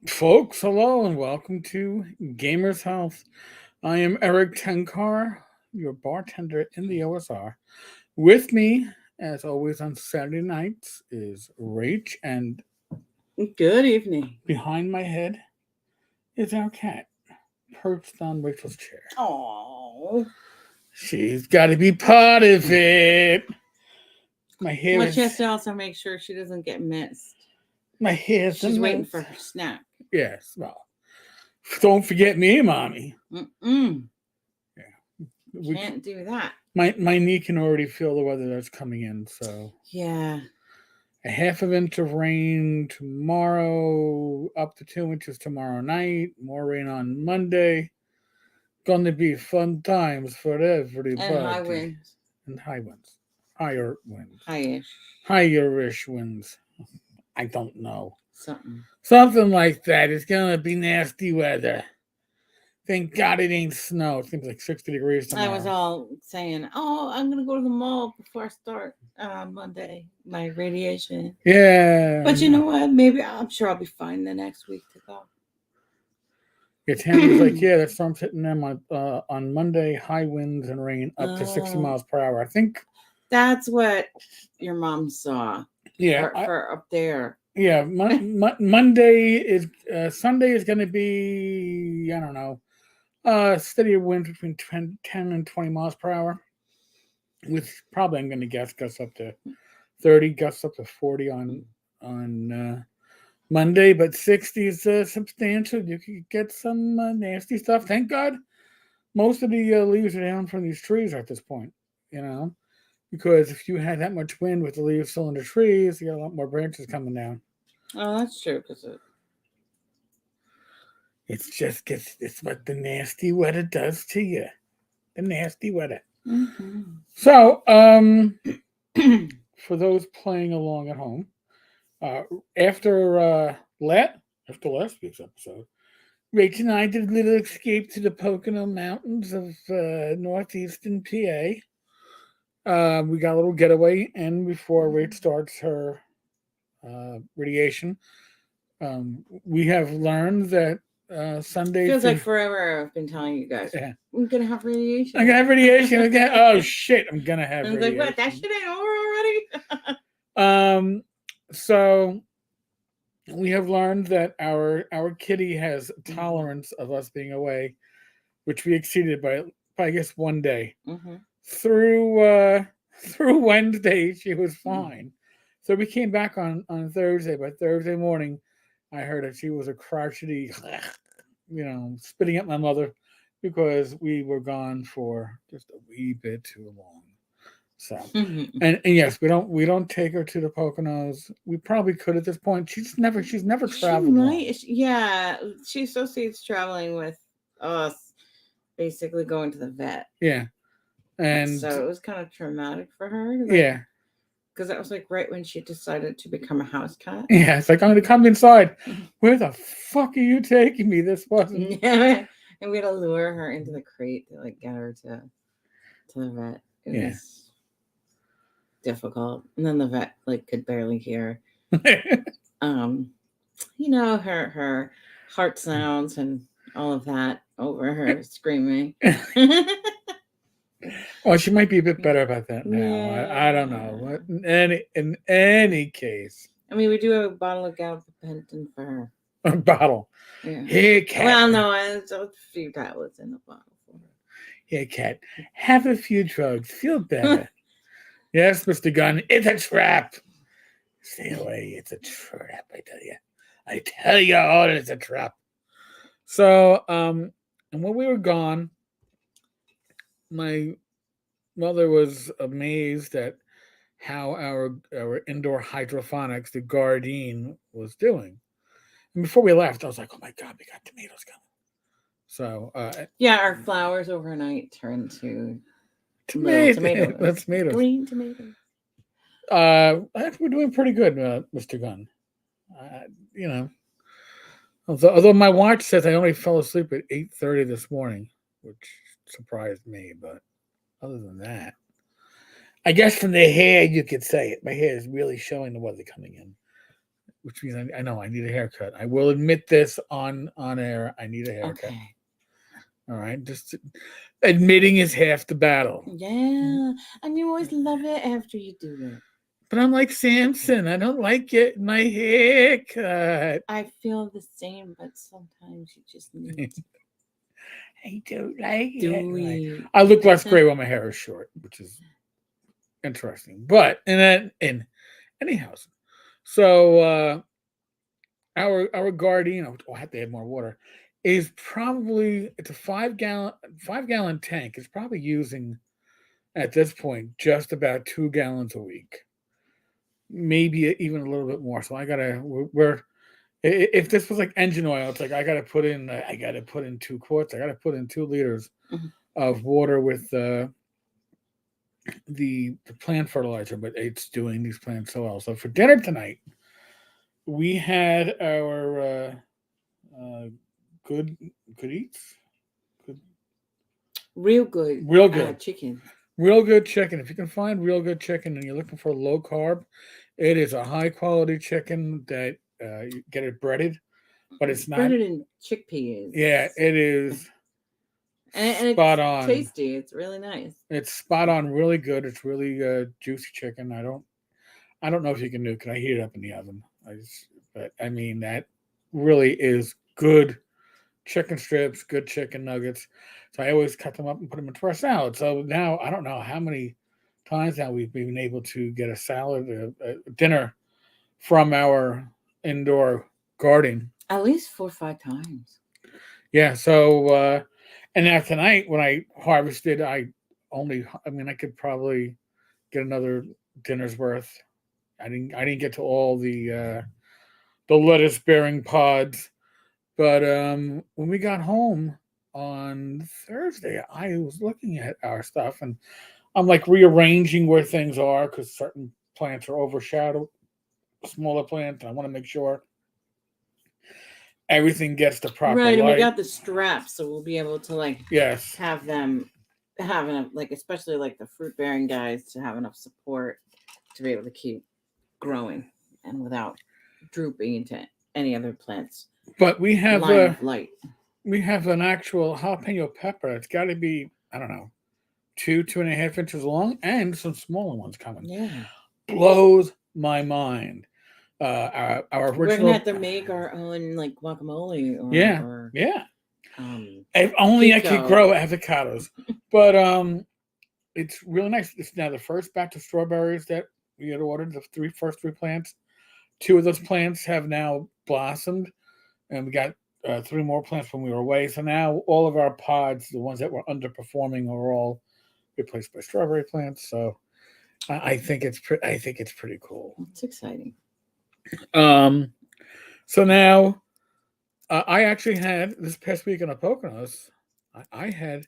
Folks, hello and welcome to Gamer's House. I am Eric Tenkar, your bartender in the OSR. With me, as always on Saturday nights, is Rach, and Good evening. behind my head is our cat, perched on Rachel's chair. Oh, She's got to be part of it. My hair well, she is has to also make sure she doesn't get missed. my hair's a She's waiting mess. for her snack. Yes, well, don't forget me, mommy. Mm-mm. Yeah, we, Can't do that. my knee can already feel the weather that's coming in, so Yeah. a half of inch of rain tomorrow, up to 2 inches tomorrow night, more rain on Monday. Gonna be fun times for And high everybody. winds. And high winds. Higher winds. High-ish. Higher-ish winds. I don't know. Something. Something like that. It's gonna be nasty weather. Thank God it ain't snow. It seems like 60 degrees I was tomorrow. all saying, oh, I'm going to go to the mall before I start Monday, my radiation. Yeah. But you know what? Maybe I'm sure I'll be fine the next week to go. Yeah, Tammy's like, yeah, that storm's hitting them on Monday. High winds and rain up to 60 Oh, miles per hour. I think. that's what your mom saw Yeah, for up there. yeah. Monday is Sunday is going to be, I don't know, steady winds between 10 and 20 miles per hour. With probably, I'm going to guess, gusts up to 30, gusts up to 40 on Monday, but 60 is substantial. You could get some nasty stuff. Thank God most of the leaves are down from these trees at this point, you know, because if you had that much wind with the leaves still in the trees, you got a lot more branches coming down. Oh, that's true. Because It's what the nasty weather does to you. The nasty weather. mm-hmm. So, for those playing along at home, uh, after let after last week's episode, Rach and I did a little escape to the Pocono Mountains of northeastern PA. We got a little getaway in before Rach starts her radiation. We have learned that Sundays. Feels like forever I've been telling you guys, Yeah, I'm going to have radiation. I'm gonna have radiation again. Oh shit, I'm gonna have And it's like, radiation. what? That shit ain't over already? Um, so we have learned that our kitty has tolerance of us being away, which we exceeded by I guess one day. Mm-hmm. Through through Wednesday, she was fine. So we came back on Thursday. By Thursday morning, I heard that she was a crotchety, spitting at my mother because we were gone for just a wee bit too long. So, Mm-hmm. and yes, we don't take her to the Poconos. We probably could at this point. She's never She traveled long. might, yeah. She associates traveling with us, basically going to the vet. Yeah, and So it was kind of traumatic for her. Like, yeah, because that was like right when she decided to become a house cat. yeah. It's like I'm gonna come inside. Where the fuck are you taking me? This wasn't. Yeah. And we had to lure her into the crate to like get her to the vet. It Yeah. was difficult. And then the vet like could barely hear. Um, her heart sounds and all of that over her screaming. Well, she might be a bit better about that now. I don't Yeah. know. In any case, I mean, we do have a bottle of gabapentin for her. a bottle. Yeah. Here, cat. Well, no, it's a few tablets in the bottle for Here, cat. Have a few drugs. Feel her. better. Yes, Mr. Gunn. It's a trap. Stay away. It's a trap. I tell you. I tell you all, it's a trap. So, and when we were gone, my mother was amazed at how our indoor hydroponics, the Gardein, was doing. And before we left, I was like, "Oh my god, we got tomatoes coming!" So, Yeah, our flowers overnight turn to little tomato, tomatoes, tomatoes. green tomatoes. I think we're doing pretty good, Mr. Gunn. Uh, you know, although my watch says I only fell asleep at 8:30 this morning, which surprised me. But other than that, I guess from the hair you could say it. My hair is really showing the weather coming in. which means I know I need a haircut. I will admit this on air. I need a haircut. Okay. All right, just admitting is half the battle. Yeah. And you always love it after you do it. But I'm like Samson. I don't like getting my hair cut. I feel the same, but sometimes you just need to I don't like do it. it. I look less gray when my hair is short, which is interesting. But in any house, so our Gardino, I have to add more water, is probably it's a 5 gallon tank. It's probably using at this point just about 2 gallons a week, maybe even a little bit more. So I gotta we're if this was like engine oil, it's like I gotta put in 2 quarts. I gotta put in 2 liters Mhm. of water with the plant fertilizer, but it's doing these plants so well. So for dinner tonight, we had our good good eats, good, Real good. real good, Chicken. real good chicken. If you can find real good chicken and you're looking for low carb, it is a high quality chicken that you get it breaded, but it's not. Breaded in chickpeas. Yeah, it is And spot it's on. tasty. It's really nice. It's spot on, really good. It's really juicy chicken. I don't know if you can do it. Can I heat it up in the oven? But I mean that really is good chicken strips, good chicken nuggets. So I always cut them up and put them into our salad. So now I don't know how many times now we've been able to get a salad, a dinner from our indoor garden. At least 4 or 5 times. Yeah. So and now tonight when I harvested, I could probably get another dinner's worth. I didn't get to all the lettuce bearing pods. But when we got home on Thursday, I was looking at our stuff and I'm like rearranging where things are because certain plants are overshadowed, smaller plants. And I want to make sure everything gets the proper Right, and we light. got the straps, so we'll be able to Yes, have them have enough, especially the fruit bearing guys, to have enough support to be able to keep growing and without drooping into any other plants. but we have Line of light. we have an actual jalapeno pepper. It's got to be, I don't know, 2.5 inches long, and some smaller ones coming. Yeah, Blows my mind. Our we're original. gonna have to make our own guacamole or yeah. um If only I could pico. grow avocados, but it's really nice. It's now the first batch of strawberries that we had ordered. The first three plants. 2 of those plants have now blossomed, and we got 3 more plants when we were away. So now all of our pods, the ones that were underperforming, are all replaced by strawberry plants. So I think it's pretty cool. It's exciting. So now I actually had this past week in the Poconos. I had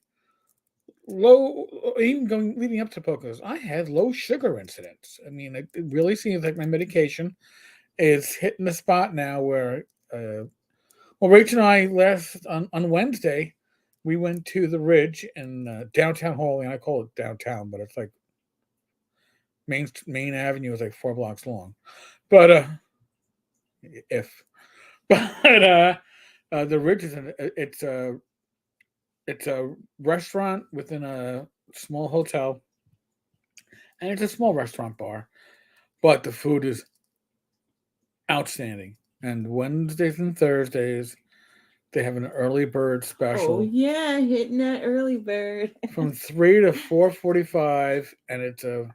low, even leading up to Poconos, I had low sugar incidents. I mean, it really seems like my medication is hitting the spot now where, Rach and I last on Wednesday, we went to the Ridge in downtown Hawley. I call it downtown, but it's like Main Avenue is like 4 blocks long. But if, but the Ridge is it's a restaurant within a small hotel, and it's a small restaurant bar, but the food is outstanding. And Wednesdays and Thursdays, they have an early bird special. Oh yeah, hitting that early bird from 3 to 4:45, and it's a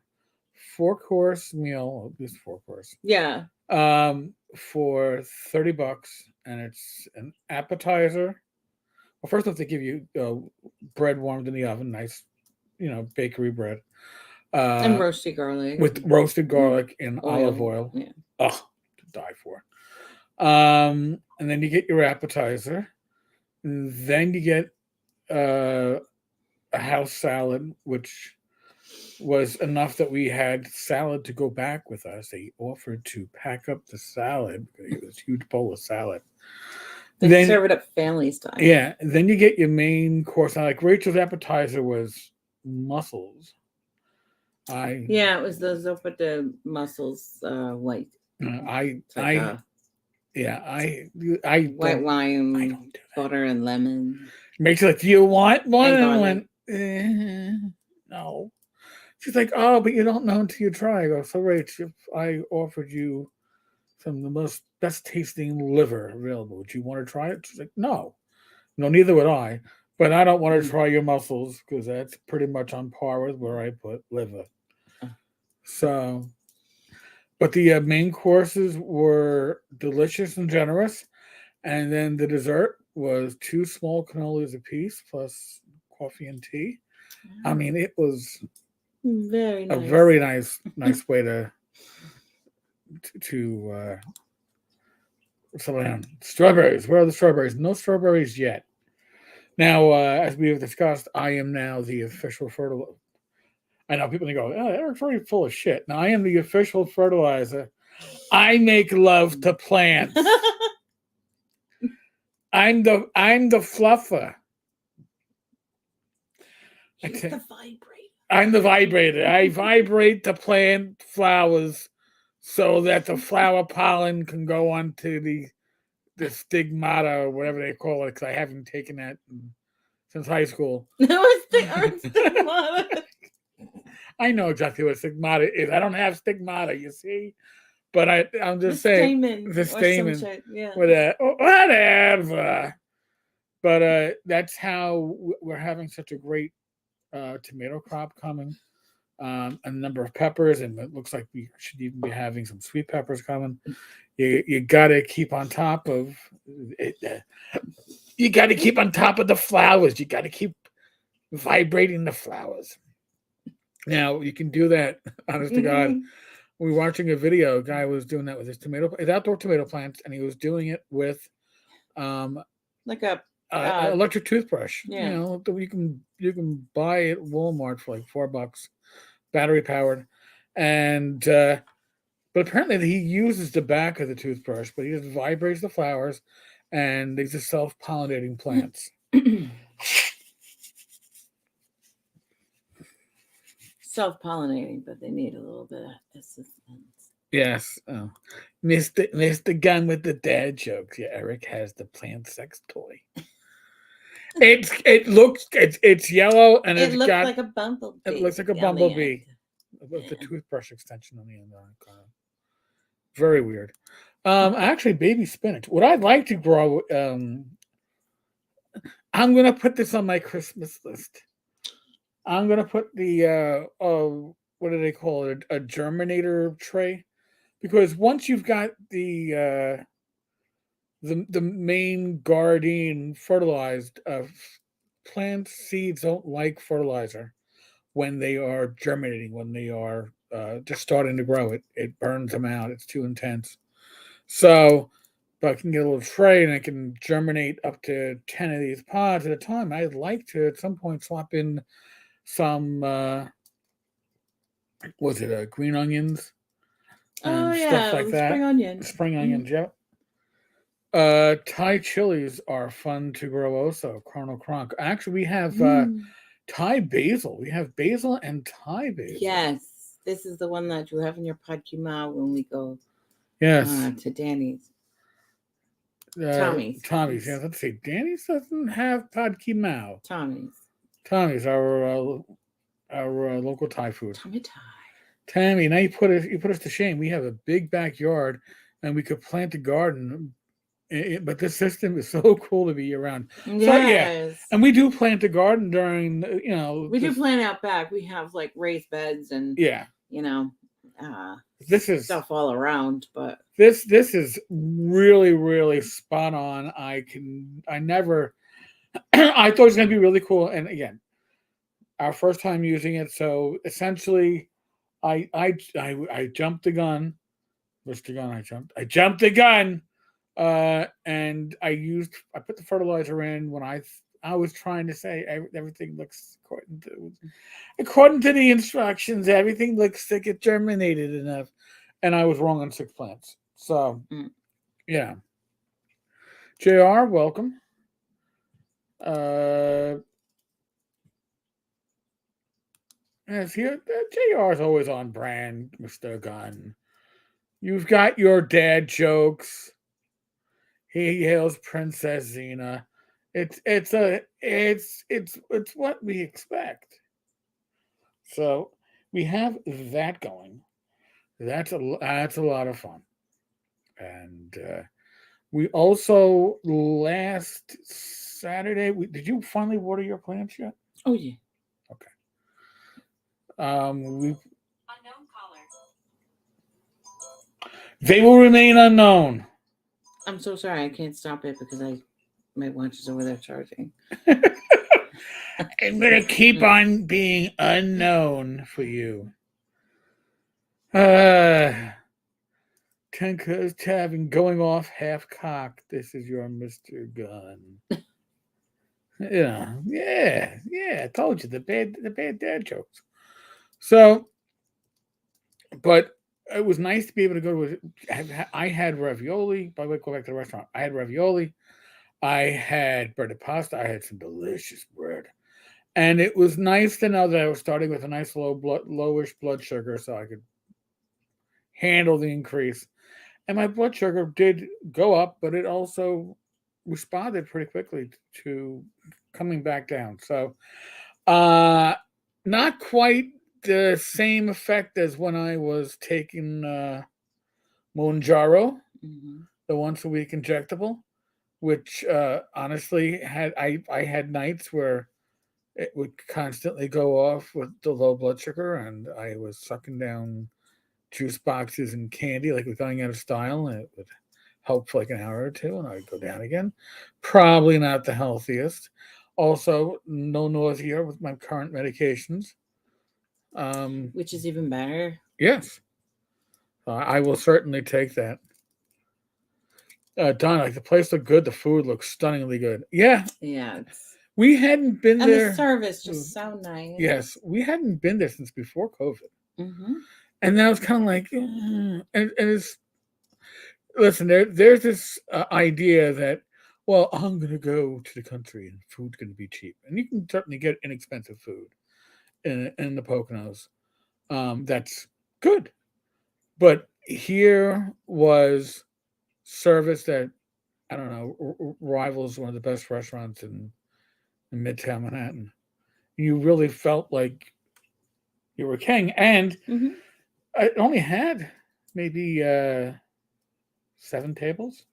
4-course meal, at least 4 course. Yeah. For $30, and it's an appetizer. Well, first off, they give you bread warmed in the oven, nice, bakery bread. And roasted garlic. With roasted garlic and olive oil. Yeah. Oh, to die for. And then you get your appetizer. And then you get a house salad, which was enough that we had salad to go back with us. They offered to pack up the salad. It was a huge bowl of salad. They serve it up family style. Yeah. Then you get your main course. Now, like Rachel's appetizer was mussels. Yeah, it was those up with the mussels white. It's like a white don't wine, do that. butter and lemon. Makes it like, do you want one? And And I garlic. went, no. She's like, oh, but you don't know until you try. I go, so Rach, if I offered you some of the most best tasting liver available, would you want to try it? She's like, no. No, neither would I. But I don't want to Mm. try your mussels because that's pretty much on par with where I put liver. So, but the main courses were delicious and generous. And then the dessert was 2 small cannolis apiece plus coffee and tea. I mean, it was Very a nice. very nice way to settle down. Strawberries. Where are the strawberries? No strawberries yet. Now, as we have discussed, I am now the official fertilizer. I know people go, "Oh, Eric's very full of shit." Now, I am the official fertilizer. I make love to plants. I'm the fluffer. He's the vibrator. I'm the vibrator. I vibrate the plant flowers so that the flower pollen can go onto the stigmata or whatever they call it, because I haven't taken that since high school. No, it's the stigmata. I know exactly what stigmata is. I don't have stigmata, you see, but I'm just The saying stamen the or some stamen, shit. Yeah. whatever. But that's how we're having such a great tomato crop coming. A number of peppers, and it looks like we should even be having some sweet peppers coming. You got to keep on top of it. You got to keep on top of the flowers. You got to keep vibrating the flowers. Now you can do that. Honest to God, we were watching a video. A guy was doing that with his outdoor tomato plants, and he was doing it with like a electric toothbrush. Yeah. You know, you can buy at Walmart for like $4, battery powered, and but apparently he uses the back of the toothbrush, but he just vibrates the flowers, and these are self-pollinating plants. Self-pollinating, but they need a little bit of assistance. Yes, Mr. Gunn with the dad jokes. Yeah, Eric has the plant sex toy. It's yellow and It it's looks got like a bumblebee. it looks like a on the bumblebee end. with the Yeah. toothbrush extension on the end. Very weird. Actually, baby spinach. What I'd like to grow. I'm gonna put this on my Christmas list. I'm gonna put the what do they call it? A germinator tray, because once you've got the main garden fertilized, plant seeds don't like fertilizer when they are germinating, when they are just starting to grow. It burns them out. It's too intense. So, but I can get a little tray and I can germinate up to 10 of these pods at a time. I'd like to at some point swap in some was it green onions and stuff like that. spring onion. Spring onions, yeah. Thai chilies are fun to grow also. Colonel Kronk. Actually, we have Thai basil. We have basil and Thai basil. Yes, this is the one that you have in your pad kima when we go Yes. to Danny's. Tommy's. Yeah, let's see. Danny's doesn't have pad kimao. Tommy's our local Thai food. Tommy Thai. Tammy, now you put us to shame. We have a big backyard, and we could plant a garden. But this system is so cool to be around. Yes. So yeah, and we do plant a garden during we do plant out back. We have like raised beds and this is stuff all around. But this is really, really spot on. I never I thought it was gonna be really cool, and again, our first time using it. So essentially, I jumped the gun. Mr. Gun, I jumped the gun. And I put the fertilizer in when I was trying to say everything looks according to the instructions, everything looks like it germinated enough, and I was wrong on 6 plants. So yeah. JR, welcome. Yes, JR is always on brand, Mr. Gunn. You've got your dad jokes. He hails Princess Xena. It's what we expect. So we have that going. That's a lot of fun. And we also last Saturday. Did you finally water your plants yet? Oh yeah. Okay. We They will remain unknown. I'm so sorry. I can't stop it because my watch is over there charging. I'm gonna keep on being unknown for you. Tenka's Tavern going off half cocked. This is your Mr. Gun. Yeah. I told you the bad dad jokes. So, but it was nice to be able to go to. I had ravioli. By the way, go back to the restaurant. I had ravioli. I had bread and pasta. I had some delicious bread, and it was nice to know that I was starting with a nice lowish blood sugar, so I could handle the increase. And my blood sugar did go up, but it also responded pretty quickly to coming back down. So, not quite the same effect as when I was taking Monjaro, Mm-hmm. the once a week injectable, which honestly I had nights where it would constantly go off with the low blood sugar, and I was sucking down juice boxes and candy like it was going out of style, and it would help for like an hour or two, and I'd go down again. Probably not the healthiest. Also, no nausea with my current medications. Which is even better. Yes, I will certainly take that. Don, like the place looked good. The food looks stunningly good. Yeah, Yeah. we hadn't been And there. the service just so nice. Yes, we hadn't been there since before COVID. Mm-hmm. And then I was kind of like, and it's listen. There's this idea that, well, I'm going to go to the country and food's going to be cheap, and you can certainly get inexpensive food in the Poconos. That's good, but here was service that I don't know rivals one of the best restaurants in Midtown Manhattan. You really felt like you were king, and Mm-hmm. I only had maybe 7 tables.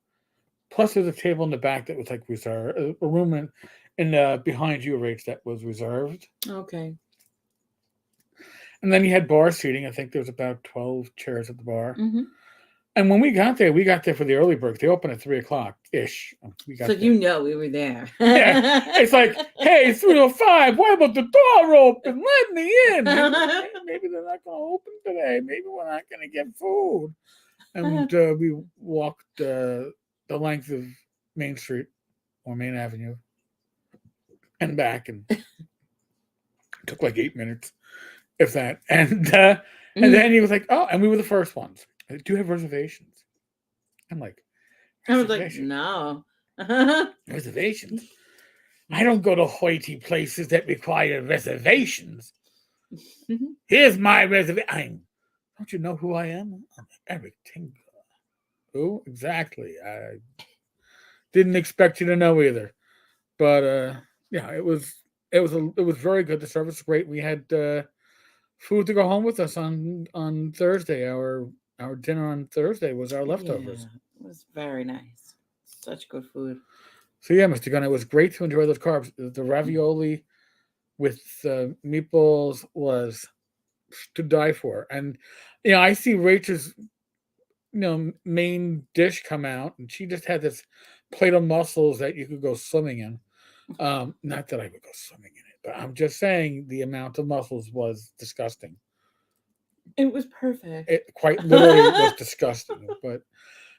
Plus, there's a table in the back that was like reserved, a room in behind you, Rach, that was reserved. Okay. And then you had bar seating. I think there was about 12 chairs at the bar. Mm-hmm. And when we got there for the early birds. They open at 3:00 ish. We got So there. you know we were there. Yeah, it's like, hey, 3:05. Why about the door open? Let me in. Maybe they're not going to open today. Maybe we're not going to get food. And we walked the length of Main Street or Main Avenue and back, and it took like 8 minutes, if that. And then he was like, "Oh," and we were the first ones. Do you have reservations? I'm like, I was like, no. reservations. I don't go to hoity places that require reservations. Mm-hmm. Here's my reservation. Don't you know who I am? I'm Erik Tenkar. Who exactly? I didn't expect you to know either. But yeah, it was very good. The service was great. We had food to go home with us on Thursday. Our dinner on Thursday was our leftovers. Yeah, it was very nice. Such good food. So yeah, Mr. Gunn, it was great to enjoy those carbs. The ravioli with meatballs was to die for. And I see Rachel's main dish come out, and she just had this plate of mussels that you could go swimming in. Not that I would go swimming in it, but I'm just saying the amount of mussels was disgusting. It was perfect. It quite literally was disgusting.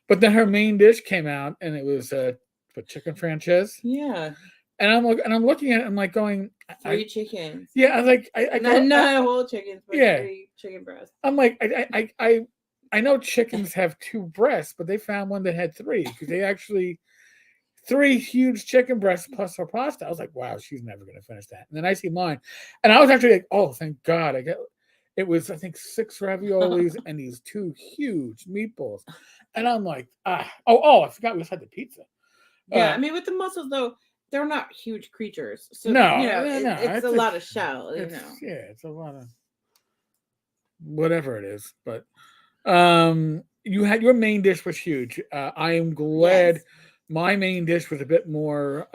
But then her main dish came out, and it was chicken franchise. Yeah. And I'm looking at it, I'm like going, 3 chickens. Yeah, I was like, I not whole chickens, but yeah. 3 chicken breasts. I'm like, I know chickens have 2 breasts, but they found one that had 3 because they actually 3 huge chicken breasts plus her pasta. I was like, wow, she's never going to finish that. And then I see mine, and I was actually like, oh, thank God. It was, I think, 6 raviolis and these 2 huge meatballs. And I'm like, I forgot we just had the pizza. Yeah, I mean, with the mussels though, they're not huge creatures, so No, it's a lot of shell. It's a lot of whatever it is. But you had your main dish was huge. I am glad Yes. my main dish was a bit more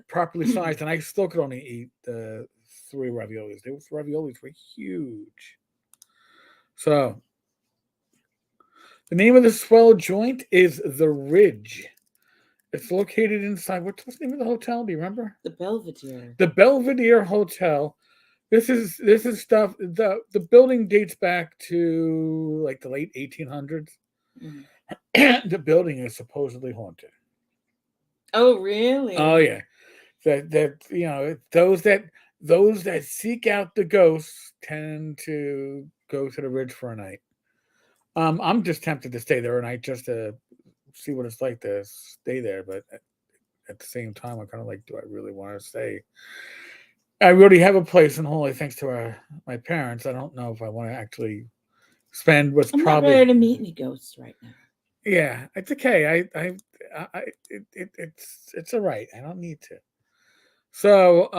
properly sized, and I still could only eat the 3 raviolis. Those raviolis were huge. So the name of the swell joint is the Ridge. It's located inside. What's the name of the hotel? Do you remember? The Belvedere. The Belvedere Hotel. This is stuff. The building dates back to like the late 1800s. Mm. The building is supposedly haunted. Oh, really? Oh yeah, that those that seek out the ghosts tend to go to the Ridge for a night. I'm just tempted to stay there a night just to see what it's like to stay there, but at the same time, I'm kind of like, do I really want to stay? I already have a place in Hawaii thanks to my parents. I don't know if I want to actually spend what's I'm probably not ready to meet any ghosts right now. Yeah, it's okay. It's all right. I don't need to. So,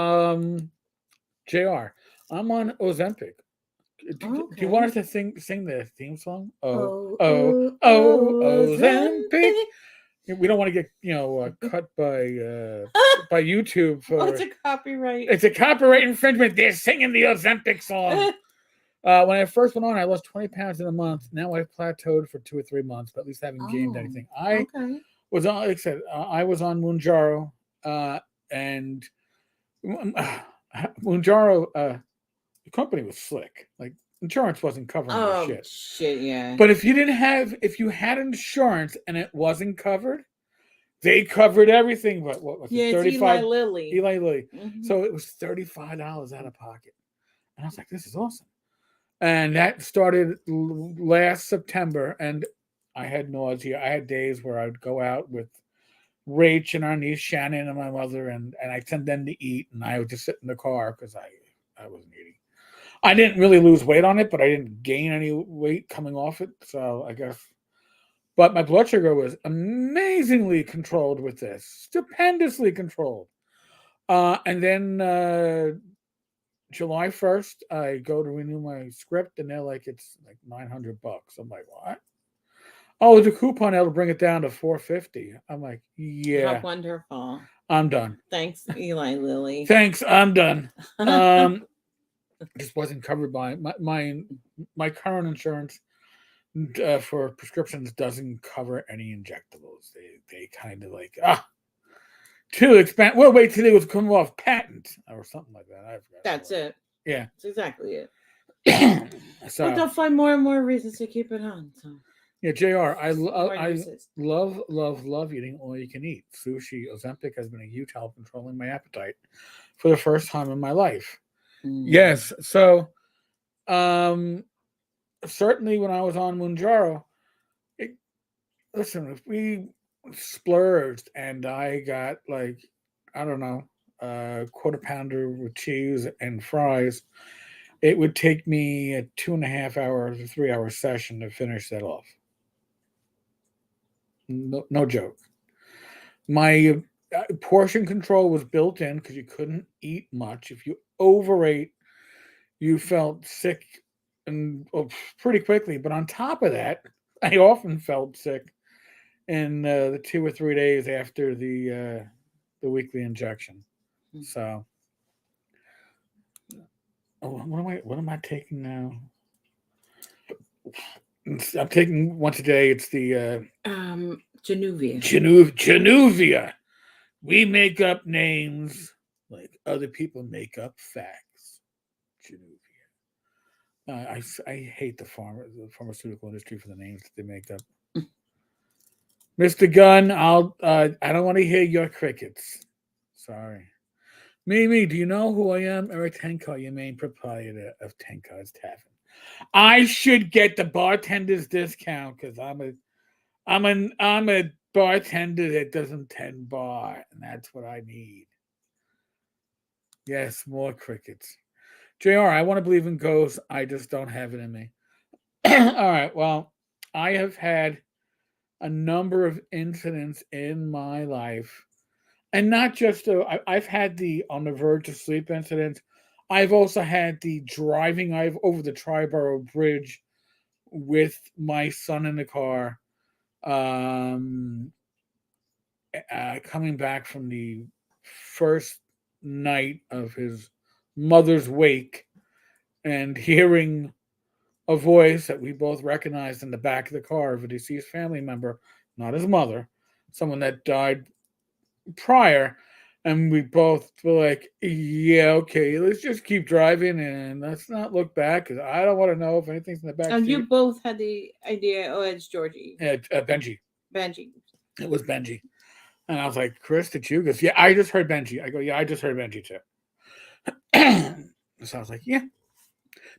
Jr. I'm on Ozempic. Do you want us to sing the theme song? Ozempic. We don't want to get cut by YouTube for. It's a copyright. It's a copyright infringement. They're singing the Ozempic song. When I first went on, I lost 20 pounds in a month. Now I've plateaued for 2 or 3 months, but at least I haven't gained anything. I was on, like I said, I was on Mounjaro, and Mounjaro, the company was slick. Like insurance wasn't covering their shit. Yeah. But if you had insurance and it wasn't covered, they covered everything. But what was it? 35. Eli Lilly. Eli Lilly. Mm-hmm. So it was $35 out of pocket, and I was like, "This is awesome." And that started last September, and I had nausea. I had days where I'd go out with Rach and our niece Shannon and my mother, and I'd send them to eat, and I would just sit in the car because I wasn't eating. I didn't really lose weight on it, but I didn't gain any weight coming off it, so I guess. But my blood sugar was amazingly controlled with this, stupendously controlled. And then July 1st, I go to renew my script, and they're like, it's like $900. I'm like, what? Oh, the coupon, that'll bring it down to $450. I'm like, yeah. How wonderful. I'm done. Thanks, Eli Lilly. Thanks, I'm done. Just wasn't covered by my current insurance for prescriptions doesn't cover any injectables. They kind of like, too expensive. Well, wait till it was come off patent or something like that. I forgot. That's it. Yeah. That's exactly it. So but they'll find more and more reasons to keep it on. So. Yeah, JR, I love eating all you can eat. Sushi, Ozempic has been a huge help controlling my appetite for the first time in my life. Yes. So certainly when I was on Mounjaro, listen, if we splurged and I got like, I don't know, a quarter pounder with cheese and fries, it would take me a 2.5 hours or 3 hour session to finish that off. No joke. My portion control was built in because you couldn't eat much. If you overate, you felt sick and pretty quickly. But on top of that, I often felt sick in the 2 or 3 days after the weekly injection. So, what am I taking now? I'm taking once a day. It's the Januvia. Januvia. We make up names like other people make up facts. Januvia. I hate the pharmaceutical industry for the names that they make up. Mr. Gunn, I don't want to hear your crickets. Sorry. Mimi, do you know who I am? Eric Tenkar, your main proprietor of Tenkar's Tavern. I should get the bartender's discount because I'm a bartender that doesn't tend bar, and that's what I need. Yes, more crickets. JR, I want to believe in ghosts. I just don't have it in me. All right. Well, I have had a number of incidents in my life, and not just I've had the on the verge of sleep incidents. I've also had the driving I've over the Triborough Bridge with my son in the car, um, coming back from the first night of his mother's wake and hearing a voice that we both recognized in the back of the car of a deceased family member, not his mother, someone that died prior. And we both were like, yeah, okay, let's just keep driving and let's not look back because I don't want to know if anything's in the back And seat. you both had the idea, oh, it's Georgie. Benji. Benji. It was Benji. And I was like, Chris, did you? Because, yeah, I just heard Benji. I go, yeah, I just heard Benji too. So I was like, yeah.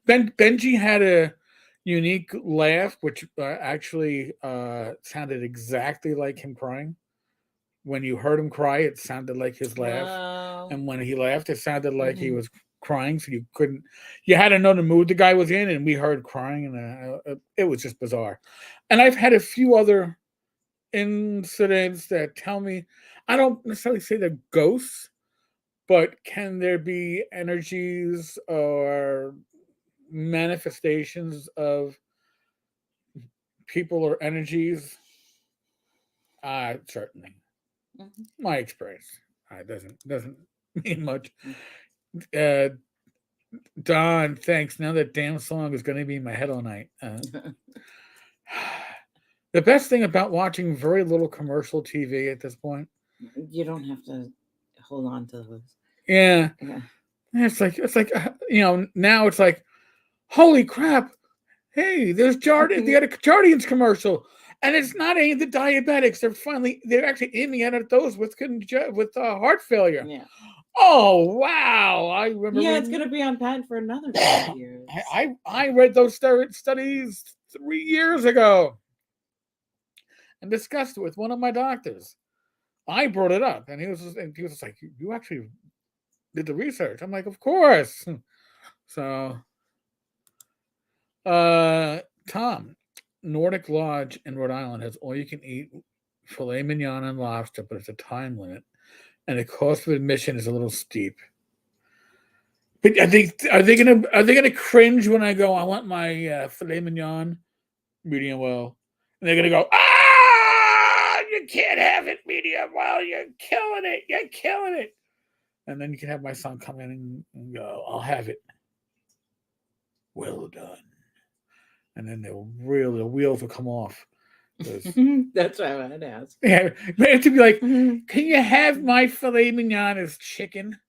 Benji had a unique laugh, which actually sounded exactly like him crying. When you heard him cry, it sounded like his laugh. Wow. And when he laughed, it sounded like he was crying. So you had to know the mood the guy was in. And we heard crying, and it was just bizarre. And I've had a few other incidents that tell me, I don't necessarily say they're ghosts, but can there be energies or manifestations of people or energies? Certainly. My experience doesn't mean much. Uh, Don, thanks. Now that damn song is going to be in my head all night. The best thing about watching very little commercial TV at this point, You don't have to hold on to those. yeah, Yeah. it's like now it's like, holy crap! Hey, there's Jardin. They had a Jardians commercial, and it's not any of the diabetics. They're actually aiming at those with heart failure. Yeah. Oh wow! I remember. Yeah, it's gonna be on patent for another 5 years. I read those studies 3 years ago and discussed it with one of my doctors. I brought it up, and he was just like, "You actually did the research?" I'm like, "Of course." So, Tom, Nordic Lodge in Rhode Island has all you can eat filet mignon and lobster, but it's a time limit, and the cost of admission is a little steep. But are they gonna cringe when I go? I want my filet mignon medium well, and they're gonna go, you can't have it medium well. You're killing it. You're killing it. And then you can have my son come in and go, I'll have it. Well done. And then the wheels will come off. That's what I would ask. Yeah, but it to be like, can you have my filet mignon as chicken?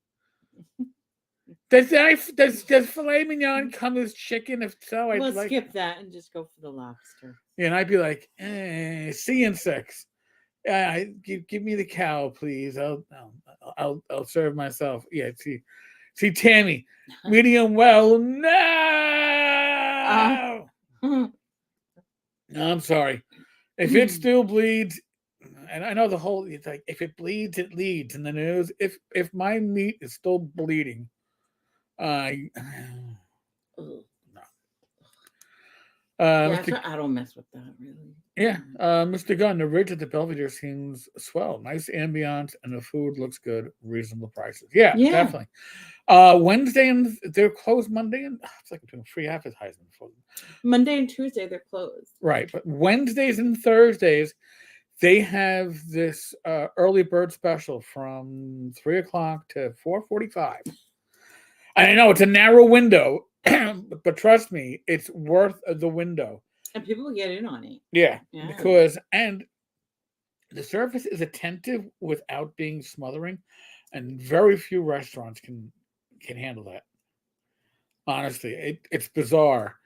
Does filet mignon come as chicken? If so, I'd Let's like. skip that and just go for the lobster. Yeah, and I'd be like, C and 6. Give me the cow, please. I'll serve myself. Yeah, see Tammy, medium well. No, no, I'm sorry. If it still bleeds, and I know it's like if it bleeds, it leads in the news. If my meat is still bleeding, no. I don't mess with that really. Yeah, Mr. Gunn, the ridge at the Belvedere seems swell. Nice ambiance, and the food looks good. Reasonable prices. Yeah, definitely. Wednesday and they're closed Monday, and it's like doing free advertising for them. Monday and Tuesday they're closed. Right, but Wednesdays and Thursdays they have this early bird special from 3 o'clock to 4:45. And I know it's a narrow window, but trust me, it's worth the window. And people get in on it. Yeah. Because the service is attentive without being smothering, and very few restaurants can handle that. Honestly, it's bizarre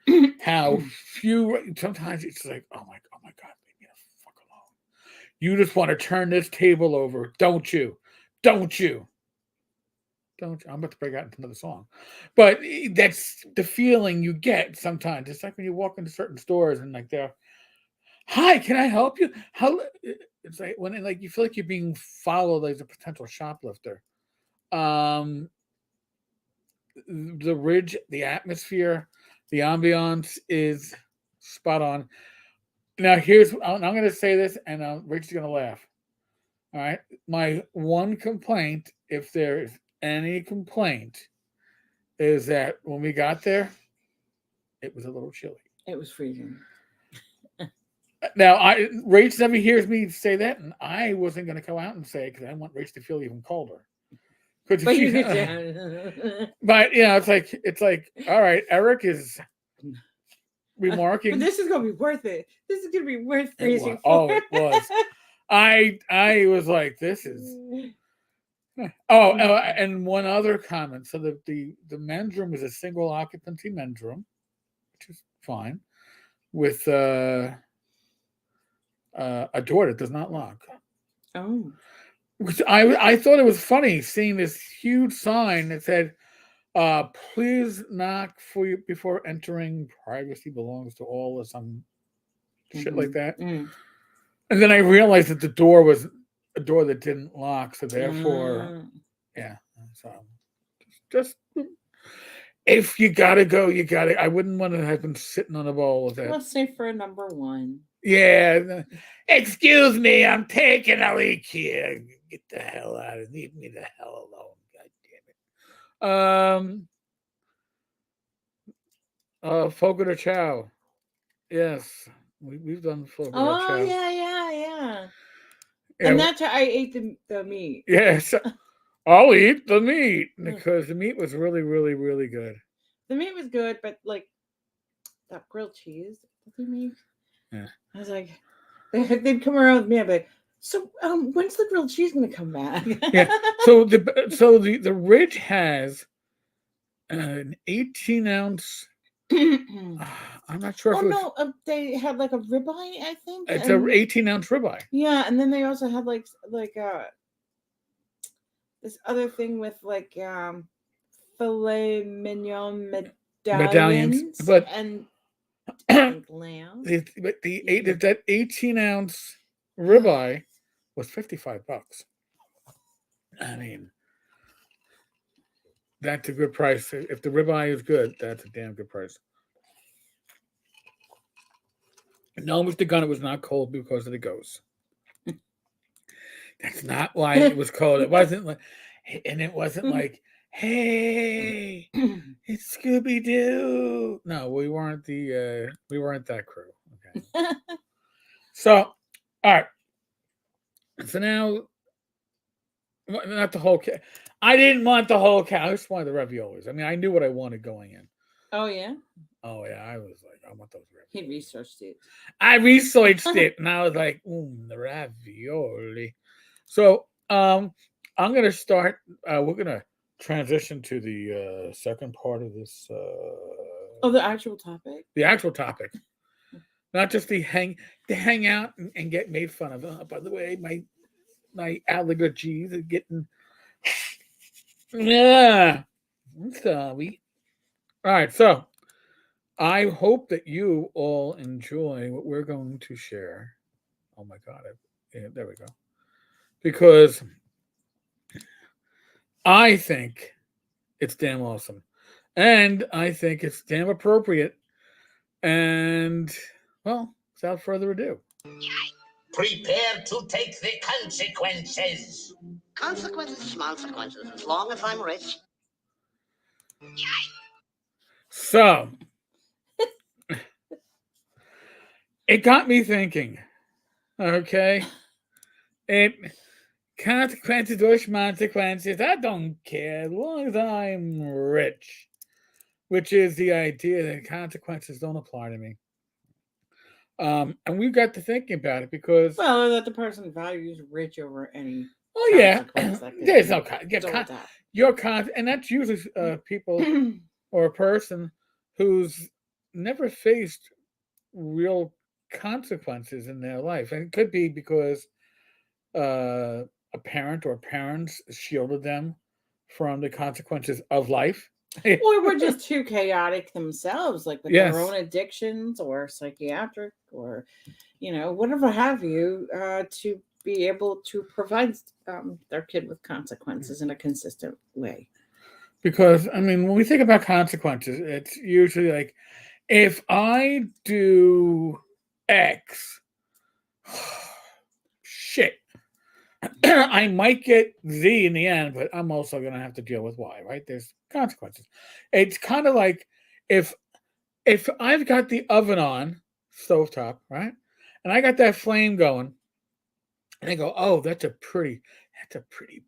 how few. Sometimes it's like, oh my god, leave me the fuck alone. You just want to turn this table over, don't you? Don't you? Don't you? I'm about to break out into another song, but that's the feeling you get sometimes. It's like when you walk into certain stores and like they're, hi, can I help you? How it's like when you feel like you're being followed as a potential shoplifter. the ridge, the atmosphere, the ambiance is spot on. Now, I'm going to say this, and Rich is going to laugh. All right. My one complaint, if there is any complaint, is that when we got there, it was a little chilly. It was freezing. Now, Rach never hears me say that, and I wasn't going to come out and say it because I want Rach to feel even colder. But you could, but it's like, all right, Eric is remarking. But this is gonna be worth it. This is gonna be worth freezing. It was. I was like, this is. And one other comment. So the men's room is a single occupancy men's room, which is fine, with a door that does not lock. Oh. I thought it was funny seeing this huge sign that said, please knock before entering. Privacy belongs to all, or some shit like that. Mm. And then I realized that the door was a door that didn't lock, so therefore, yeah. So just if you gotta go, you gotta. I wouldn't want to have been sitting on a ball with that. Let's say for a number one. Yeah. Excuse me, I'm taking a leak here. Get the hell out of leave me the hell alone. God damn it. Fogo de Chao. Yes. We've done Fogo de Chao. Oh yeah. And that's how I ate the meat. Yes. I'll eat the meat because the meat was really, really, really good. The meat was good, but like that grilled cheese that they make. Yeah. I was like, they'd come around with me. I'd be like, so when's the grilled cheese gonna come back? Yeah. So the Ridge has an 18-ounce. I'm not sure. They had like a ribeye, I think. It's an 18-ounce ribeye. Yeah, and then they also had like this other thing with like filet mignon medallions, but and lamb. That 18-ounce ribeye was $55. I mean, that's a good price. If the ribeye is good, that's a damn good price. No, Mr. Gunner was not cold because of the ghost. That's not why it was cold. It wasn't like, hey, it's Scooby Doo. No, we weren't that crew. Okay. So, all right. So now, not the whole cow. I didn't want the whole cow. I just wanted the raviolis. I mean, I knew what I wanted going in. Oh yeah. Oh yeah. I was like, I want those raviolis. He researched it. I researched it, and I was like, the ravioli. So, I'm gonna start. We're gonna transition to the second part of this. The actual topic. The actual topic, not just the hang out and get made fun of. By the way, my allergies are getting. Yeah, I'm sorry. All right, so I hope that you all enjoy what we're going to share. Oh my God! There we go. Because I think it's damn awesome. And I think it's damn appropriate. And, well, without further ado. Prepare to take the consequences. Consequences, schmonsequences, as long as I'm rich. So, it got me thinking. Okay? Consequences or schmonsequences, I don't care as long as I'm rich. Which is the idea that consequences don't apply to me. And we got to thinking about it because that the person values rich over any. Oh yeah, there's no and that's usually people or a person who's never faced real consequences in their life, and it could be because a parent or parents shielded them from the consequences of life. Or were just too chaotic themselves, like with their own addictions or psychiatric or, whatever have you, to be able to provide their kid with consequences in a consistent way. Because I mean, when we think about consequences, it's usually like, if I do X, shit, I might get Z in the end, but I'm also going to have to deal with Y, right? There's consequences. It's kind of like, if I've got the oven on, stovetop, right? And I got that flame going, and I go, oh, that's a pretty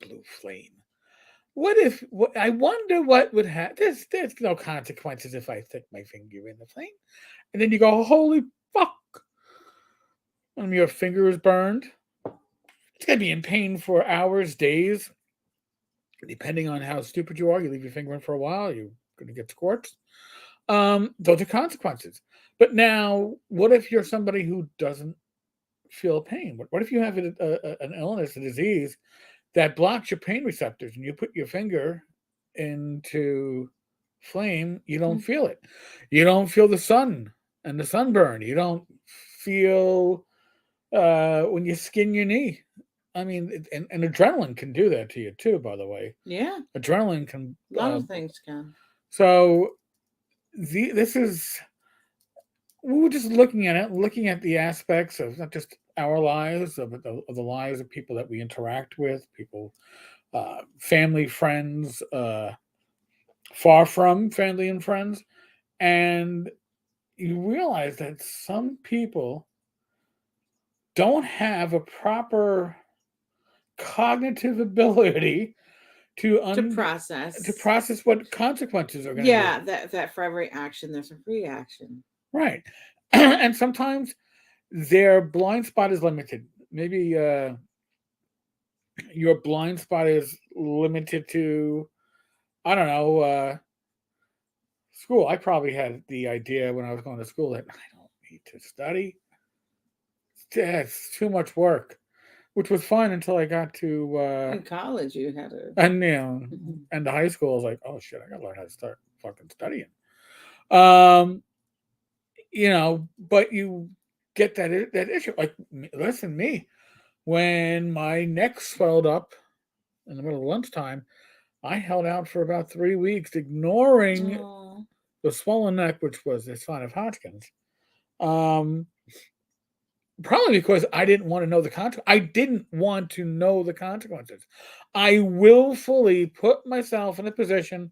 blue flame. What if, I wonder what would happen. There's no consequences if I stick my finger in the flame. And then you go, holy fuck. Your finger is burned. It's going to be in pain for hours, days, depending on how stupid you are. You leave your finger in for a while, you're going to get scorched. Those are consequences. But now, what if you're somebody who doesn't feel pain? What if you have an illness, a disease that blocks your pain receptors, and you put your finger into flame, you don't feel it. You don't feel the sun and the sunburn. You don't feel when you skin your knee. I mean, and adrenaline can do that to you too, by the way. Yeah. Adrenaline can. A lot of things can. So this is, we were just looking at the aspects of not just our lives, but of the lives of people that we interact with, people, family, friends, far from family and friends. And you realize that some people don't have a proper cognitive ability to process what consequences are going to Yeah, be. that for every action there's a reaction. Right. And sometimes their blind spot is limited. Maybe your blind spot is limited to, I don't know, school. I probably had the idea when I was going to school that I don't need to study. It's too much work, which was fine until I got to In college, you had to. and and the high school. I was like, oh shit, I gotta learn how to start fucking studying. Um, but you get that issue. Like, listen, me, when my neck swelled up in the middle of lunchtime, I held out for about 3 weeks, ignoring the swollen neck, which was a sign of Hodgkin's. Probably because I didn't want to know the consequences. I didn't want to know the consequences. I willfully put myself in a position.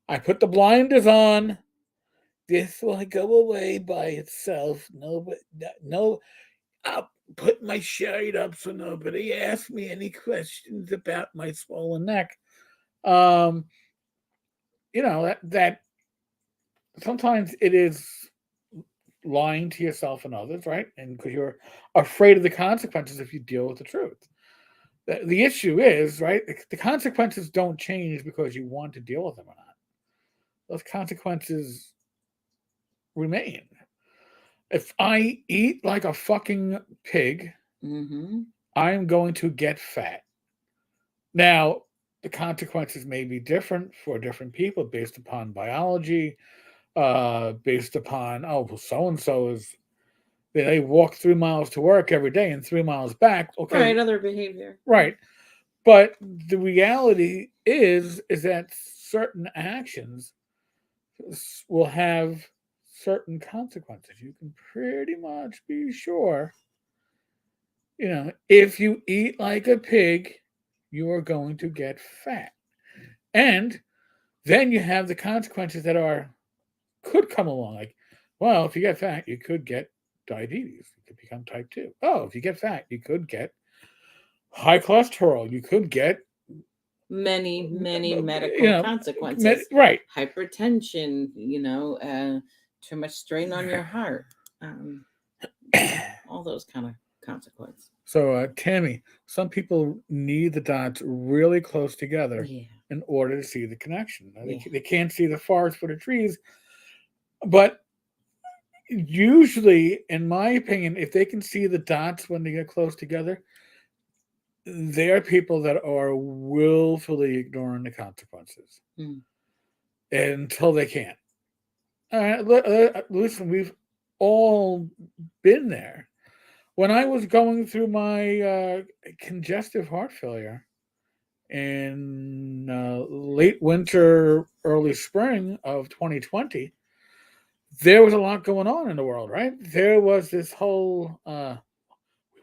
I put the blinders on. This will go away by itself. No, I'll put my shirt up so nobody asks me any questions about my swollen neck. That sometimes it is lying to yourself and others, right? And because you're afraid of the consequences if you deal with the truth. The issue is, right, the consequences don't change because you want to deal with them or not. Those consequences remain. If I eat like a fucking pig, I'm going to get fat. Now, the consequences may be different for different people based upon biology, based upon, so-and-so is, they walk 3 miles to work every day and 3 miles back. Okay. Right, other behavior. Right. But the reality is that certain actions will have certain consequences. You can pretty much be sure, if you eat like a pig, you are going to get fat. And then you have the consequences that could come along. Like, well, if you get fat, you could get diabetes. You could become type 2. Oh, if you get fat, you could get high cholesterol. You could get many medical consequences. Right. Hypertension, too much strain on your heart. All those kind of consequences. So, Tammy, some people need the dots really close together in order to see the connection. They can't see the forest for the trees. But usually, in my opinion, if they can see the dots when they get close together, they are people that are willfully ignoring the consequences until they can't. Listen, we've all been there. When I was going through my congestive heart failure, in late winter, early spring of 2020, there was a lot going on in the world, right? There was this whole, we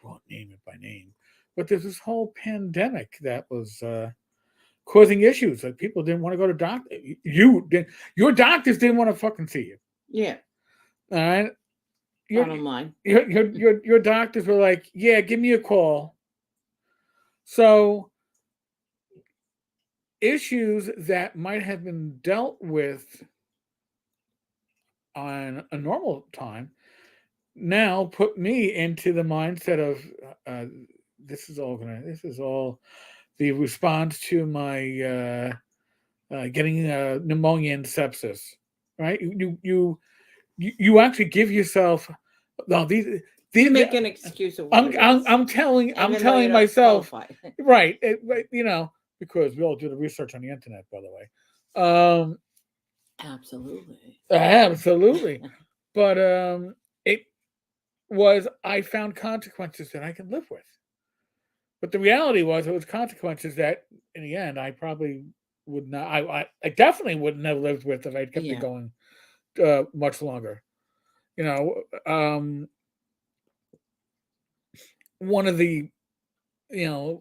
won't name it by name, but there's this whole pandemic that was causing issues. Like people didn't want to go to doctor. Your doctors didn't want to fucking see you. Yeah. All right. Bottom line. Your doctors were like, yeah, give me a call. So issues that might have been dealt with on a normal time now put me into the mindset of this is all the response to my getting pneumonia and sepsis, right? You actually give yourself no You these make an excuse of what it is. I'm telling Even though you telling don't myself qualify. right, because we all do the research on the internet, by the way. Absolutely. Absolutely. But it was I found consequences that I can live with. But the reality was it was consequences that in the end I probably would not I definitely wouldn't have lived with if I'd kept it Yeah. going much longer. One of the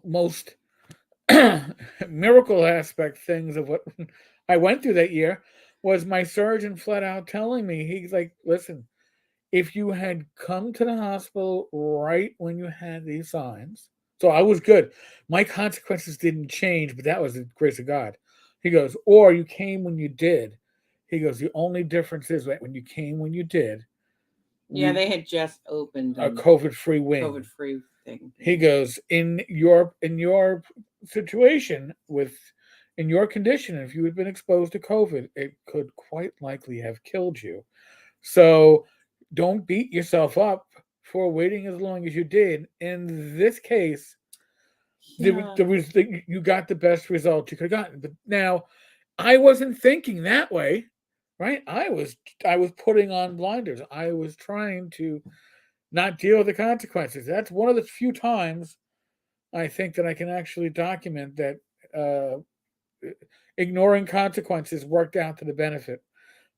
most miracle aspect things of what I went through that year was my surgeon flat out telling me, he's like, listen, if you had come to the hospital right when you had these signs, so I was good. My consequences didn't change, but that was the grace of God. He goes, or you came when you did. He goes, the only difference is that when you came when you did, Yeah, they had just opened a COVID-free wing. COVID-free thing. He goes, in your situation in your condition, if you had been exposed to COVID, it could quite likely have killed you. So don't beat yourself up for waiting as long as you did. In this case, Yeah. you got the best result you could have gotten. But now, I wasn't thinking that way, right? I was putting on blinders. I was trying to not deal with the consequences. That's one of the few times I think that I can actually document that ignoring consequences worked out to the benefit.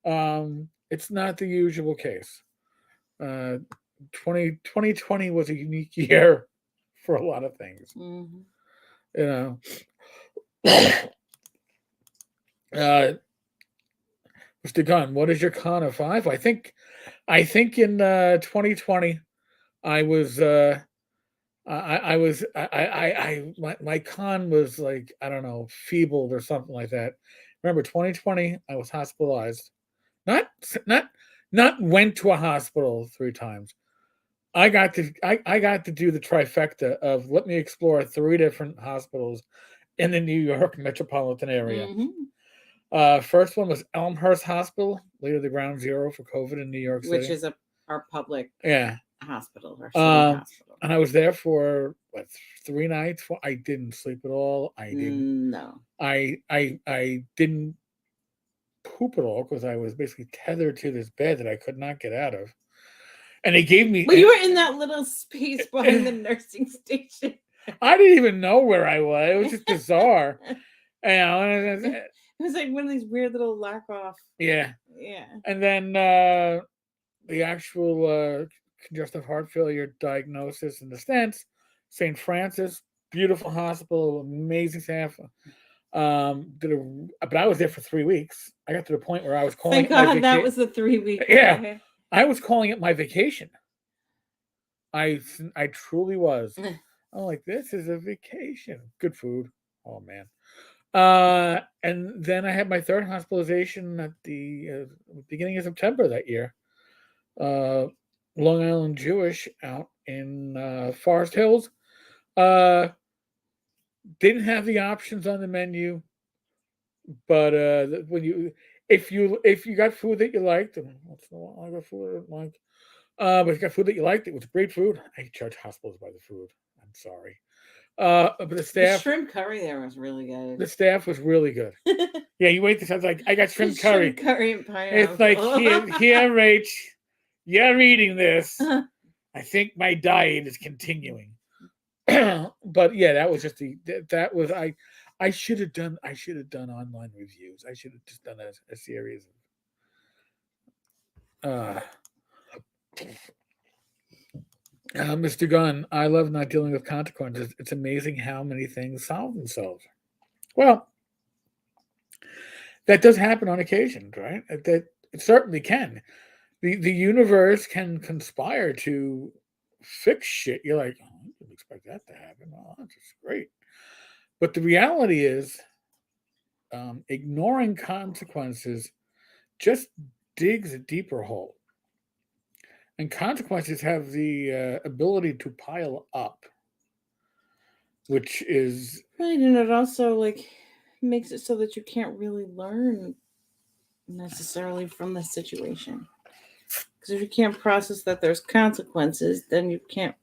It's not the usual case. 2020 was a unique year for a lot of things. Mm-hmm. Mr. Gunn, what is your con of 5? I think in 2020 I was my con was like, I don't know, feebled or something like that. Remember 2020 I was hospitalized. Not went to a hospital 3 times. I got to do the trifecta of let me explore 3 different hospitals in the New York metropolitan area. Mm-hmm. First one was Elmhurst Hospital, later the ground zero for COVID in New York City. Which is our public hospital, our city hospital. And I was there for 3 nights. I didn't sleep at all. I didn't. No. I didn't poop at all because I was basically tethered to this bed that I could not get out of. And they gave me. Well, you were in that little space behind the nursing station. I didn't even know where I was. It was just bizarre. It was like one of these weird little lock off. Yeah. Yeah. And then the actual congestive heart failure diagnosis and the stents, St. Francis, beautiful hospital, amazing staff. But I was there for 3 weeks. I got to the point where I was calling. Thank God that was the 3 week. Yeah, I was calling it my vacation. I truly was. I'm like, this is a vacation. Good food. Oh man. And then I had my 3rd hospitalization at the beginning of September that year. Long Island Jewish out in Forest Hills. Didn't have the options on the menu, but if you got food that you liked, and I got food I didn't like, but if you got food that you liked, it was great food. I judge hospitals by the food. I'm sorry. But the staff, the shrimp curry there was really good. The staff was really good. Yeah, you wait. This sounds like I got shrimp curry. Shrimp curry and pineapple. It's like here, Rach, you're eating this. I think my diet is continuing. But yeah, that was just that was I should have done online reviews. I should have just done a series of Mr. Gunn, I love not dealing with consequences. It's amazing how many things solve themselves. Well, that does happen on occasion, right? That it certainly can. The universe can conspire to fix shit. You're like, oh, I didn't expect that to happen. Oh, that's just great. But the reality is, ignoring consequences just digs a deeper hole. And consequences have the ability to pile up, which is Right, and it also like makes it so that you can't really learn necessarily from the situation. Because if you can't process that there's consequences, then you can't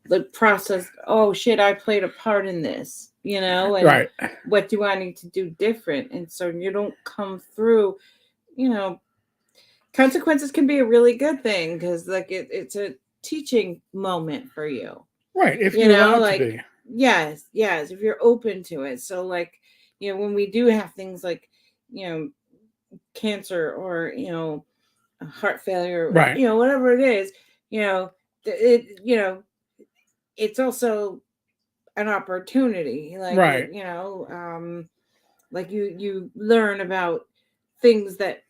like process, oh shit, I played a part in this, and right. what do I need to do different? And so you don't come through, consequences can be a really good thing because like it's a teaching moment for you. Right, if you're allowed like to be. yes, if you're open to it. So like, when we do have things like, cancer or, heart failure, Right. whatever it is, it's also an opportunity. Like, Right. like you learn about things that,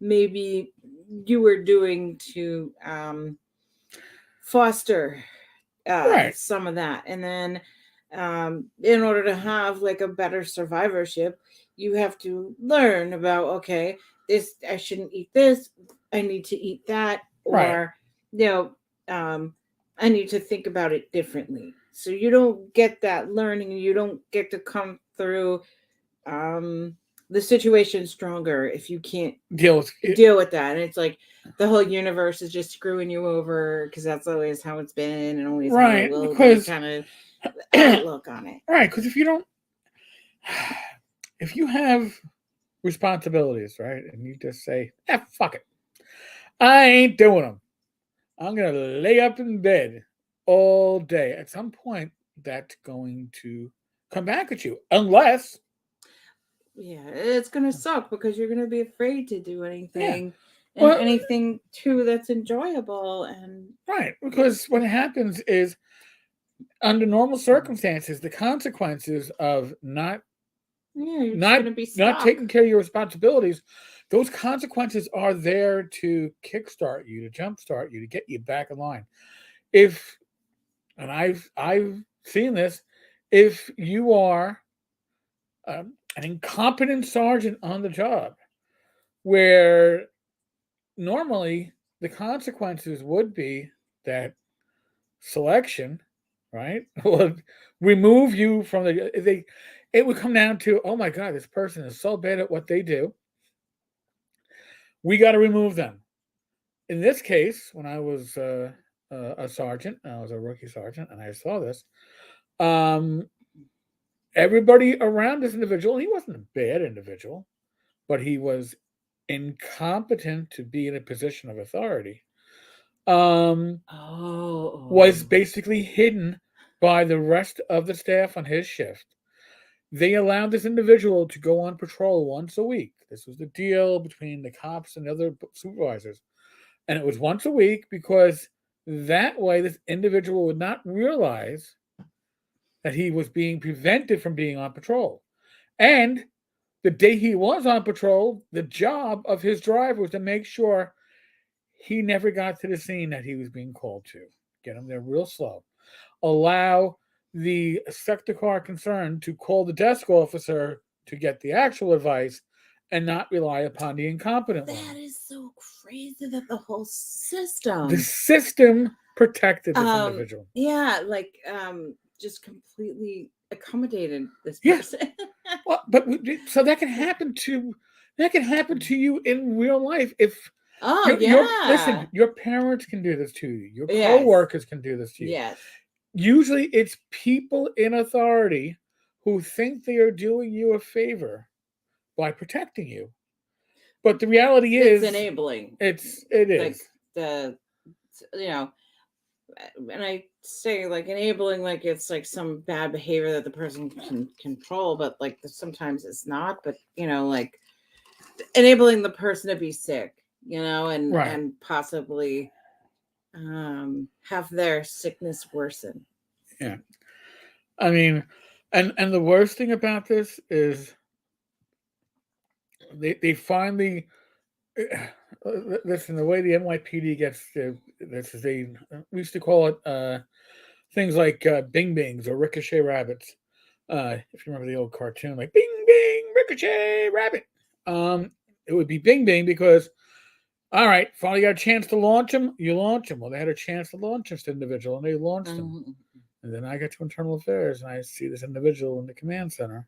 maybe you were doing to foster Right. some of that. And then in order to have like a better survivorship, you have to learn about, okay, this, I shouldn't eat this, I need to eat that, or Right. I need to think about it differently. So you don't get that learning, you don't get to come through the situation stronger if you can't Deal with that. And it's like the whole universe is just screwing you over because that's always how it's been and always how it right, will because be, kind of outlook on it. right, because if you have responsibilities, right, and you just say, fuck it, I ain't doing them. I'm gonna lay up in bed all day. At some point, that's going to come back at you, unless It's gonna suck because you're gonna be afraid to do anything, and well, anything too that's enjoyable. And right, because what happens is, under normal circumstances, the consequences of not you're just gonna be not stuck. taking care of your responsibilities, those consequences are there to kickstart you, to jumpstart you, to get you back in line. If, and I've seen this, if you are an incompetent sergeant on the job, where normally the consequences would be that selection, right, would remove you from it would come down to, oh my god, this person is so bad at what they do, we got to remove them. In this case, when I was a sergeant, I was a rookie sergeant, and I saw this, everybody around this individual, he wasn't a bad individual, but he was incompetent to be in a position of authority, was basically hidden by the rest of the staff on his shift. They allowed this individual to go on patrol once a week. This was the deal between the cops and the other supervisors. And it was once a week because that way this individual would not realize that he was being prevented from being on patrol. And the day he was on patrol, the job of his driver was to make sure he never got to the scene that he was being called to. Get him there real slow. Allow the sector car concerned to call the desk officer to get the actual advice and not rely upon the incompetent one. That is so crazy that the whole system. The system protected this individual. Yeah, like just completely accommodated this person. Yeah. Well, but so that can happen to you in real life if listen, your parents can do this to you. Your co-workers can do this to you. Yes. Usually it's people in authority who think they are doing you a favor by protecting you. But the reality is it's enabling. It is. Like and I say like enabling, like it's like some bad behavior that the person can control, but like sometimes it's not. But like enabling the person to be sick, and Right. and possibly have their sickness worsen. Yeah. I mean, and the worst thing about this is they finally listen. The way the NYPD gets this is we used to call it things like Bing Bings or Ricochet Rabbits. If you remember the old cartoon, like Bing Bing Ricochet Rabbit. It would be Bing Bing because all right, finally got a chance to launch them. You launch them. Well, they had a chance to launch this individual, and they launched them. Mhm. And then I get to internal affairs, and I see this individual in the command center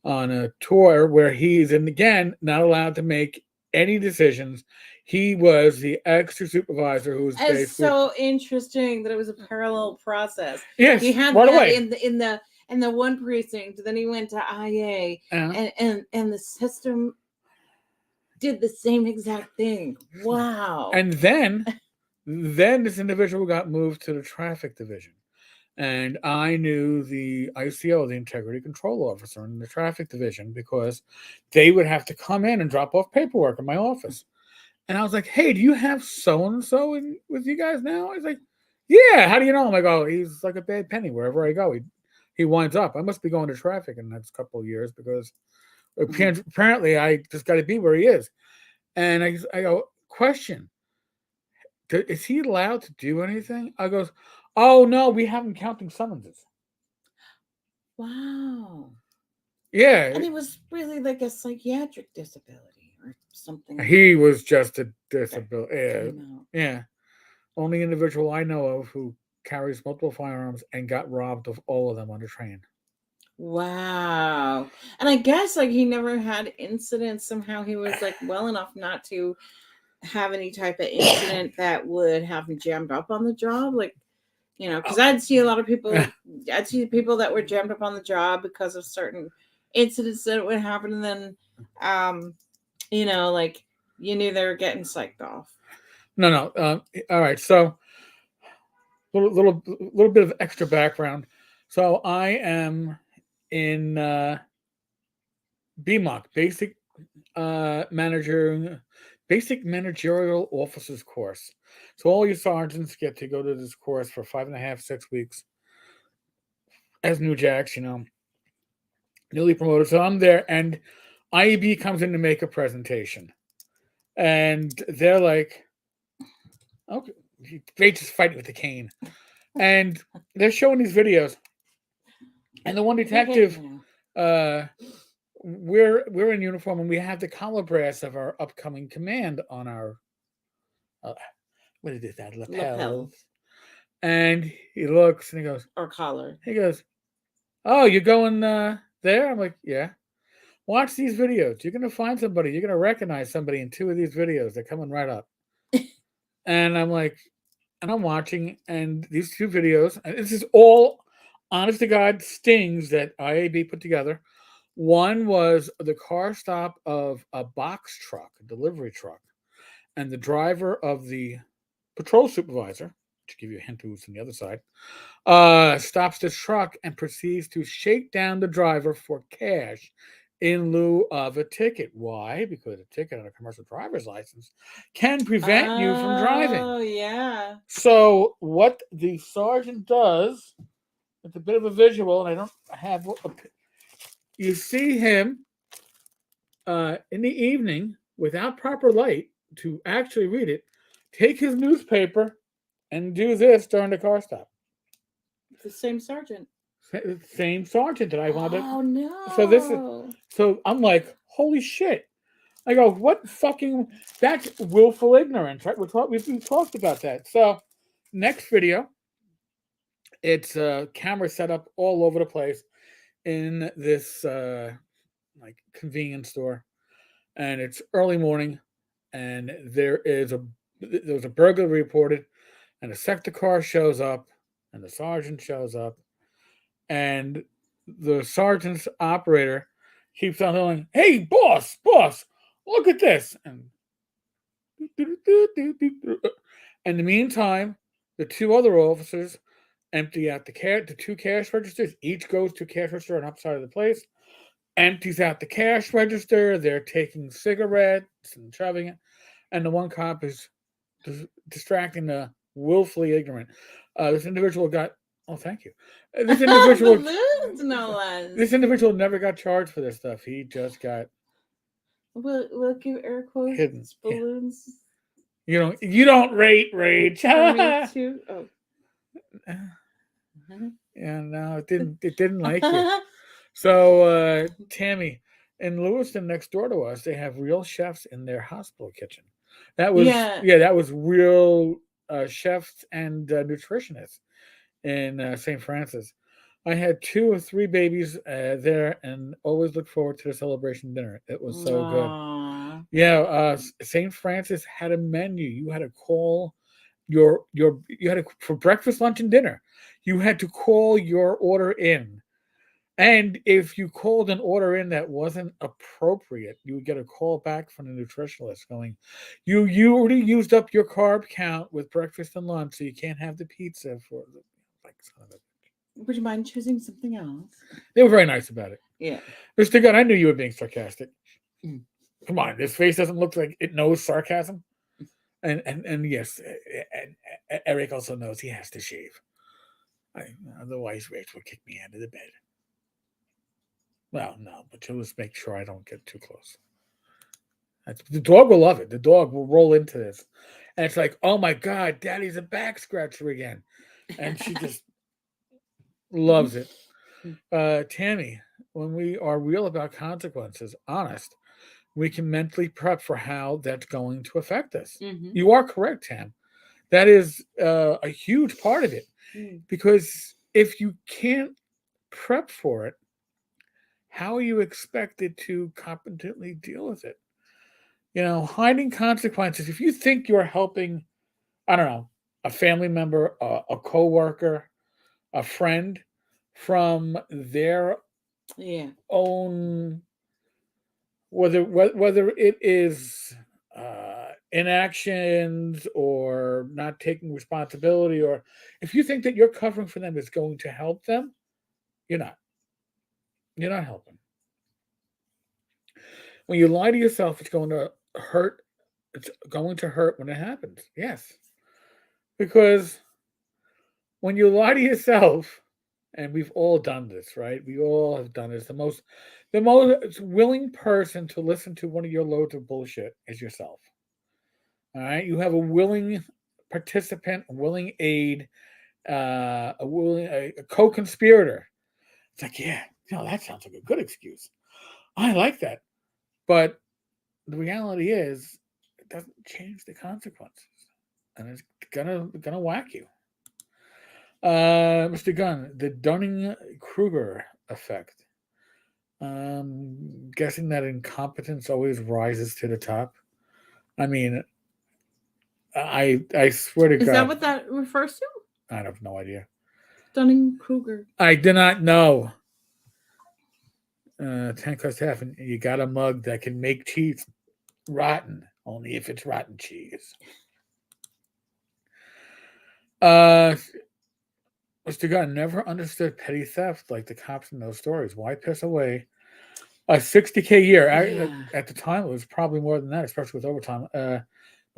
on a tour where he's, and again, not allowed to make any decisions. He was the extra supervisor who was It's basically so interesting that it was a parallel process. yes, He had right that away. in the one precinct, then he went to IA, Uh-huh. and the system did the same exact thing. Wow. And then this individual got moved to the traffic division. And I knew the ICO, the integrity control officer in the traffic division, because they would have to come in and drop off paperwork in my office. And I was like, hey, do you have so-and-so with you guys now? He's like, yeah, how do you know? I'm like, oh, he's like a bad penny wherever I go. He winds up. I must be going to traffic in the next couple of years because apparently I just got to be where he is. And I go, question, is he allowed to do anything? I goes, oh, no, we have him counting summonses. Wow. Yeah. And it was really like a psychiatric disability or something. He was just a disability. Came out. Yeah. Only individual I know of who carries multiple firearms and got robbed of all of them on the train. Wow. And I guess like he never had incidents. Somehow he was like well enough not to have any type of incident that would have him jammed up on the job. Like, because I'd see a lot of people, I'd see people that were jammed up on the job because of certain incidents that would happen. And then, like you knew they were getting psyched off. No. All right. So, little bit of extra background. So I am in BMOC, basic managerial officers course. So all your sergeants get to go to this course for 5.5, 6 weeks as new jacks, newly promoted. So I'm there, and IEB comes in to make a presentation, and they're like, okay, they just fight with the cane, and they're showing these videos, and the one detective, we're in uniform, and we have the collar brass of our upcoming command on our what is it, that lapels. And he looks and he goes, or collar. He goes, oh, you're going there? I'm like, yeah. Watch these videos. You're gonna find somebody. You're gonna recognize somebody in 2 of these videos. They're coming right up. And I'm like, and I'm watching, and these 2 videos, and this is all honest to God stings that IAB put together. One was the car stop of a box truck, a delivery truck, and the driver of the patrol supervisor, to give you a hint who's on the other side, stops the truck and proceeds to shake down the driver for cash in lieu of a ticket. Why? Because a ticket on a commercial driver's license can prevent you from driving. Oh, yeah. So what the sergeant does, it's a bit of a visual, and I don't have. You see him in the evening without proper light to actually read it, take his newspaper and do this during the car stop. The same sergeant. Same sergeant that I wanted. Oh no! So I'm like, holy shit! I go, what fucking? That's willful ignorance, right? We've talked about that. So next video, it's a camera set up all over the place in this like convenience store, and it's early morning, and there was a burglary reported, and a sector car shows up, and the sergeant shows up, and the sergeant's operator keeps on yelling, hey, boss, look at this. And in the meantime, The two other officers empty out the two cash registers. Each goes to a cash register on the upside of the place, empties out the cash register. They're taking cigarettes and shoving it, and the one cop is distracting the willfully ignorant. This individual got. Oh, thank you. This individual. Balloons, no less. This individual never got charged for this stuff. He just got. We'll give air quotes Hidden. balloons. You don't rate rage. For me too. Oh. Yeah, no, it didn't like you. So Tammy in Lewiston, next door to us, they have real chefs in their hospital kitchen. That was that was real chefs and nutritionists in St. Francis. I had 2 or 3 babies there, and always look forward to the celebration dinner. It was so good. Yeah, St. Francis had a menu. You had to call for breakfast, lunch, and dinner. You had to call your order in. And if you called an order in that wasn't appropriate, you would get a call back from the nutritionist going, you already used up your carb count with breakfast and lunch, so you can't have the pizza for the son of a. Would you mind choosing something else? They were very nice about it. Yeah. Mr. Gunn, I knew you were being sarcastic. Come on, this face doesn't look like it knows sarcasm. And yes, Eric also knows he has to shave. Otherwise, Rach will kick me out of the bed. Well, no, but she'll just make sure I don't get too close. The dog will love it. The dog will roll into this. And it's like, oh my God, Daddy's a back scratcher again. And she just loves it. Tammy, when we are real about consequences, honest, we can mentally prep for how that's going to affect us. Mm-hmm. You are correct, Tam. That is a huge part of it. Because if you can't prep for it, how are you expected to competently deal with it? Hiding consequences. If you think you're helping, I don't know, a family member, a coworker, a friend from their own, whether it is inactions or not taking responsibility, or if you think that you're covering for them is going to help them, you're not. You're not helping. When you lie to yourself, it's going to hurt. It's going to hurt when it happens. Yes. Because when you lie to yourself, and we've all done this, right? We all have done this. The most willing person to listen to one of your loads of bullshit is yourself. All right? You have a willing participant, a willing aid, a co-conspirator. It's like, yeah, that sounds like a good excuse. I like that. But the reality is, it doesn't change the consequences, and it's gonna whack you. Mr. Gunn, the Dunning-Kruger effect. Guessing that incompetence always rises to the top. I mean, I swear to God. Is that what that refers to? I have no idea. Dunning-Kruger. I do not know. Tenkar half, and you got a mug that can make cheese rotten, only if it's rotten cheese. Mr. Gunn, never understood petty theft like the cops in those stories. Why piss away a $60K a year? At the time, it was probably more than that, especially with overtime. But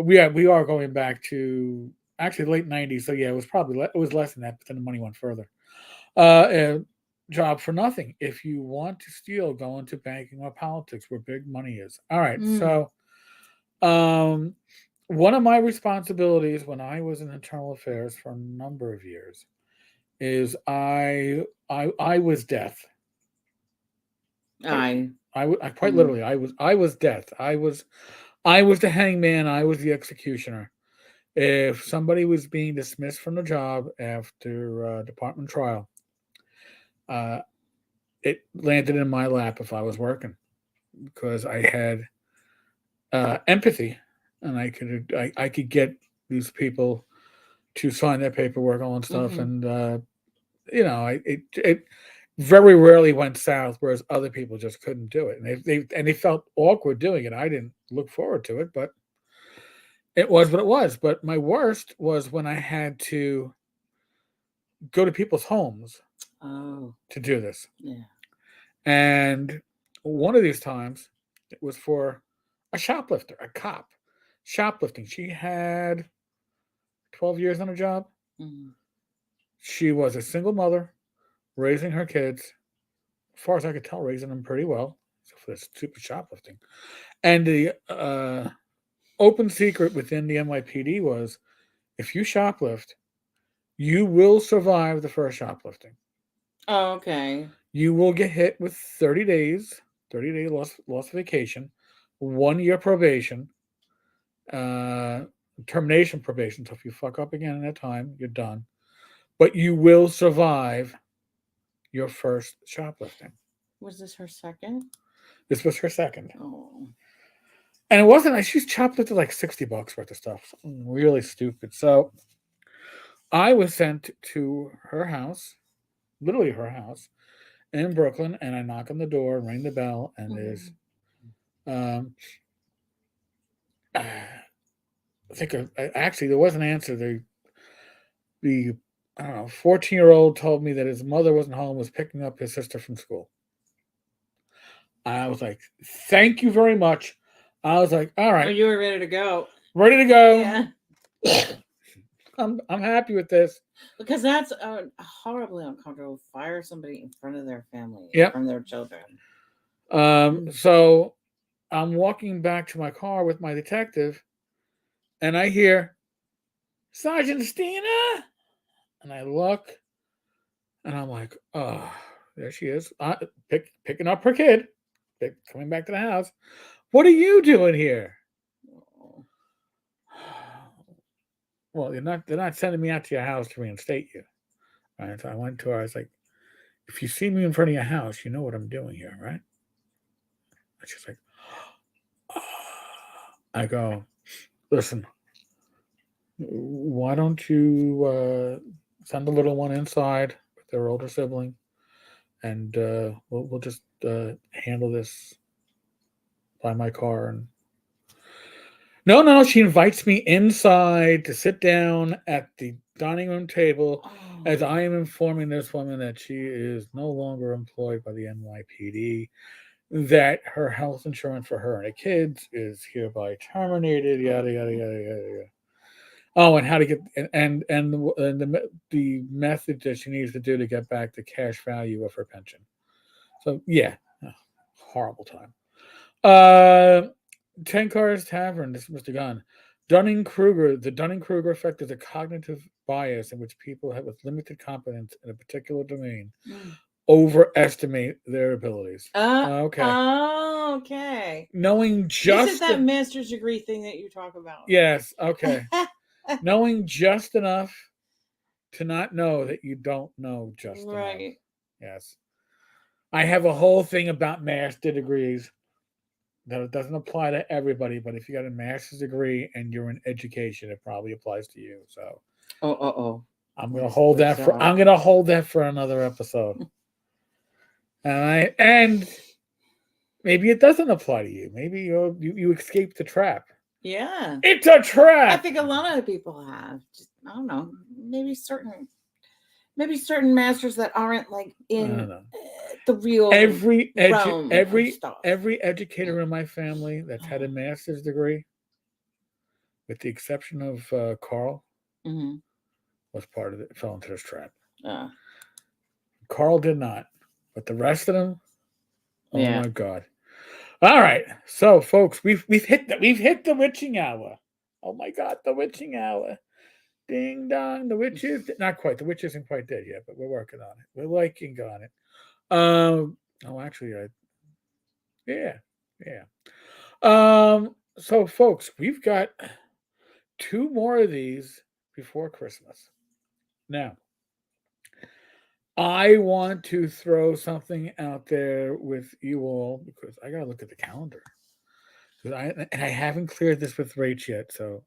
we are going back to actually late '90s. So yeah, it was less than that, but then the money went further. Job for nothing. If you want to steal, go into banking or politics where big money is. All right. So one of my responsibilities when I was in internal affairs for a number of years is I was death. I quite literally I was death. I was the hangman. I was the executioner. If somebody was being dismissed from the job after department trial, it landed in my lap if I was working, because I had empathy, and I could get these people to sign their paperwork, all and stuff, and it very rarely went south, whereas other people just couldn't do it, and they felt awkward doing it. I didn't look forward to it, but It was what it was. But my worst was when I had to go to people's homes Oh, to do this. yeah. And one of these times, it was for a shoplifter, a cop, shoplifting. She had 12 years on a job. Mhm. She was a single mother, raising her kids. As far as I could tell, raising them pretty well, except for this stupid shoplifting. And the open secret within the NYPD was if you shoplift, you will survive the first shoplifting. Oh, okay. You will get hit with 30 days, 30-day loss vacation, 1 year probation, termination probation. So if you fuck up again in that time, you're done. But you will survive your first shoplifting. Was this her second? This was her second. Oh. And it wasn't like she's shoplifted like $60 worth of stuff. Something really stupid. So I was sent to her house, literally her house, in Brooklyn, and I knock on the door, ring the bell, and there's I think actually there was an answer. The I don't know, 14-year-old told me that his mother wasn't home, was picking up his sister from school. I was like, thank you very much. I was like, all Oh, right, you were ready to go. ready to go. Yeah. I'm happy with this. Because that's horribly uncomfortable. Fire somebody in front of their family, Yep. from their children. So I'm walking back to my car with my detective, and I hear Sergeant Stina, and I look, and I'm like, oh, there she is, picking up her kid, coming back to the house. What are you doing here? Oh. Well, they're not sending me out to your house to reinstate you. Right? So I went to her, I was like, if you see me in front of your house, you know what I'm doing here, right? And she's like, oh. I go, listen, why don't you send the little one inside with their older sibling, and we'll just handle this by my car. And no, she invites me inside to sit down at the dining room table as I am informing this woman that she is no longer employed by the NYPD, that her health insurance for her and her kids is hereby terminated, yada yada yada yada yada. Oh, and how to get and the method that she needs to do to get back the cash value of her pension. So yeah, horrible time. Tenkar's Tavern. This is Mr. Gunn. Dunning-Kruger. The Dunning-Kruger effect is a cognitive bias in which people with limited competence in a particular domain overestimate their abilities. Okay. Oh, okay. Knowing This just is that master's degree thing that you talk about. yes. Okay. Knowing just enough to not know that you don't know just Right. enough. Yes. I have a whole thing about master degrees that it doesn't apply to everybody, but if you got a master's degree and you're in education, it probably applies to you. So I'm gonna hold that for another episode. And maybe it doesn't apply to you. Maybe you escaped the trap. Yeah. It's a trap. I think a lot of people have. Just, I don't know. Maybe certain masters that aren't like in the real every realm of stuff. Every educator in my family that's had a master's degree, with the exception of Carl, was part of it. Fell into this trap. Carl did not, but the rest of them, oh my God! All right, so folks, we've hit the witching hour. Oh my God, the witching hour! Ding dong, the witch is not quite. The witch isn't quite dead yet, but we're working on it. We're working on it. Actually, yeah. So folks, we've got 2 more of these before Christmas. Now, I want to throw something out there with you all because I gotta look at the calendar. I haven't cleared this with Rach yet, so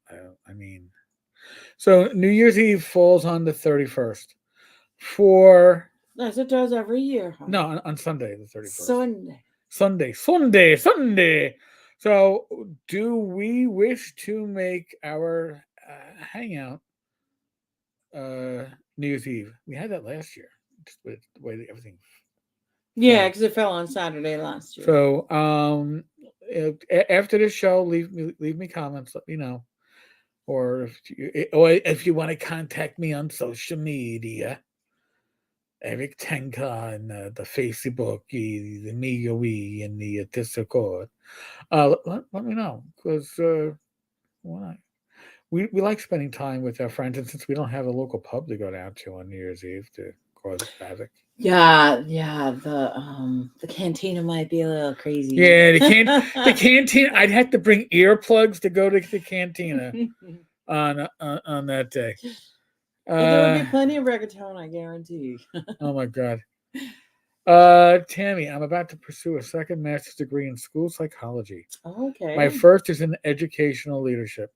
so New Year's Eve falls on the 31st. As it does every year, huh? No, on Sunday the 31st. Sunday. So, do we wish to make our hangout New Year's Eve? We had that last year, just with the way that everything. Yeah, because it fell on Saturday last year. So, after this show, leave me comments. Let me know, or if you want to contact me on social media, Erik Tenkar on the Facebook, the MeWe, and the Discord. Let me know, because why? We like spending time with our friends, and since we don't have a local pub to go down to on New Year's Eve to cause havoc. Yeah. The cantina might be a little crazy. Yeah, the canteen. I'd have to bring earplugs to go to the cantina on that day. But there would be plenty of reggaeton, I guarantee. Oh my God. Tammy, I'm about to pursue a second master's degree in school psychology. Okay. My first is in educational leadership.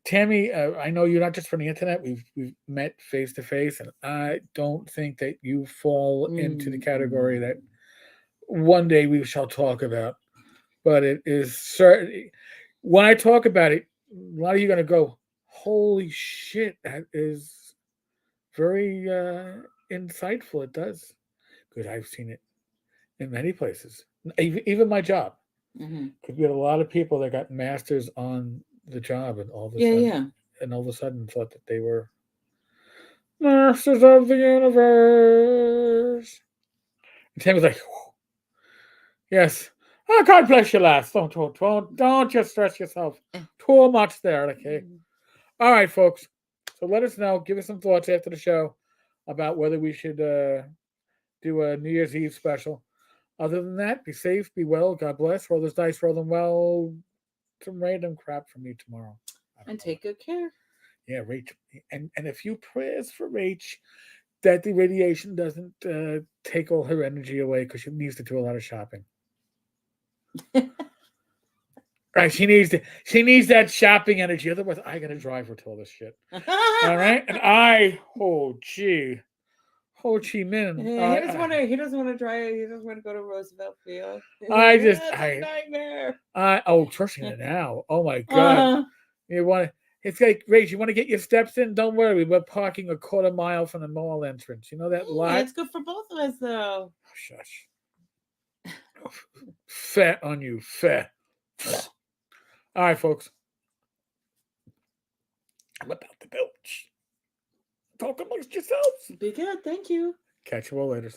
Tammy, I know you're not just from the internet. We've met face to face, and I don't think that you fall into the category that one day we shall talk about. But it is certain. When I talk about it, a lot of you are going to go, "Holy shit, that is very insightful." It does, because I've seen it in many places, even my job. Because we had a lot of people that got masters on the job, and all of a sudden, and all of a sudden thought that they were masters of the universe. And Tim was like, "Yes, oh, God bless you, lass. Don't just stress yourself too much there, okay?" All right, folks. So let us know. Give us some thoughts after the show about whether we should do a New Year's Eve special. Other than that, be safe, be well, God bless. Roll those dice, roll them well. Some random crap from me tomorrow. And take good care. Yeah, Rach. And a few prayers for Rach that the radiation doesn't take all her energy away, because she needs to do a lot of shopping. Right, she needs that shopping energy. Otherwise, I gotta drive her to all this shit. All right, and oh gee Minh. He doesn't want to drive. He doesn't want to go to Roosevelt Field. It's a nightmare. Trusting it now. Oh my God. You want to? It's like, Rach, you want to get your steps in? Don't worry, we're parking a quarter mile from the mall entrance. You know that lot? It's good for both of us, though. Oh, shush. Fat on you, fat. All right, folks. I'm about to belch. Talk amongst yourselves. Be good. Thank you. Catch you all later.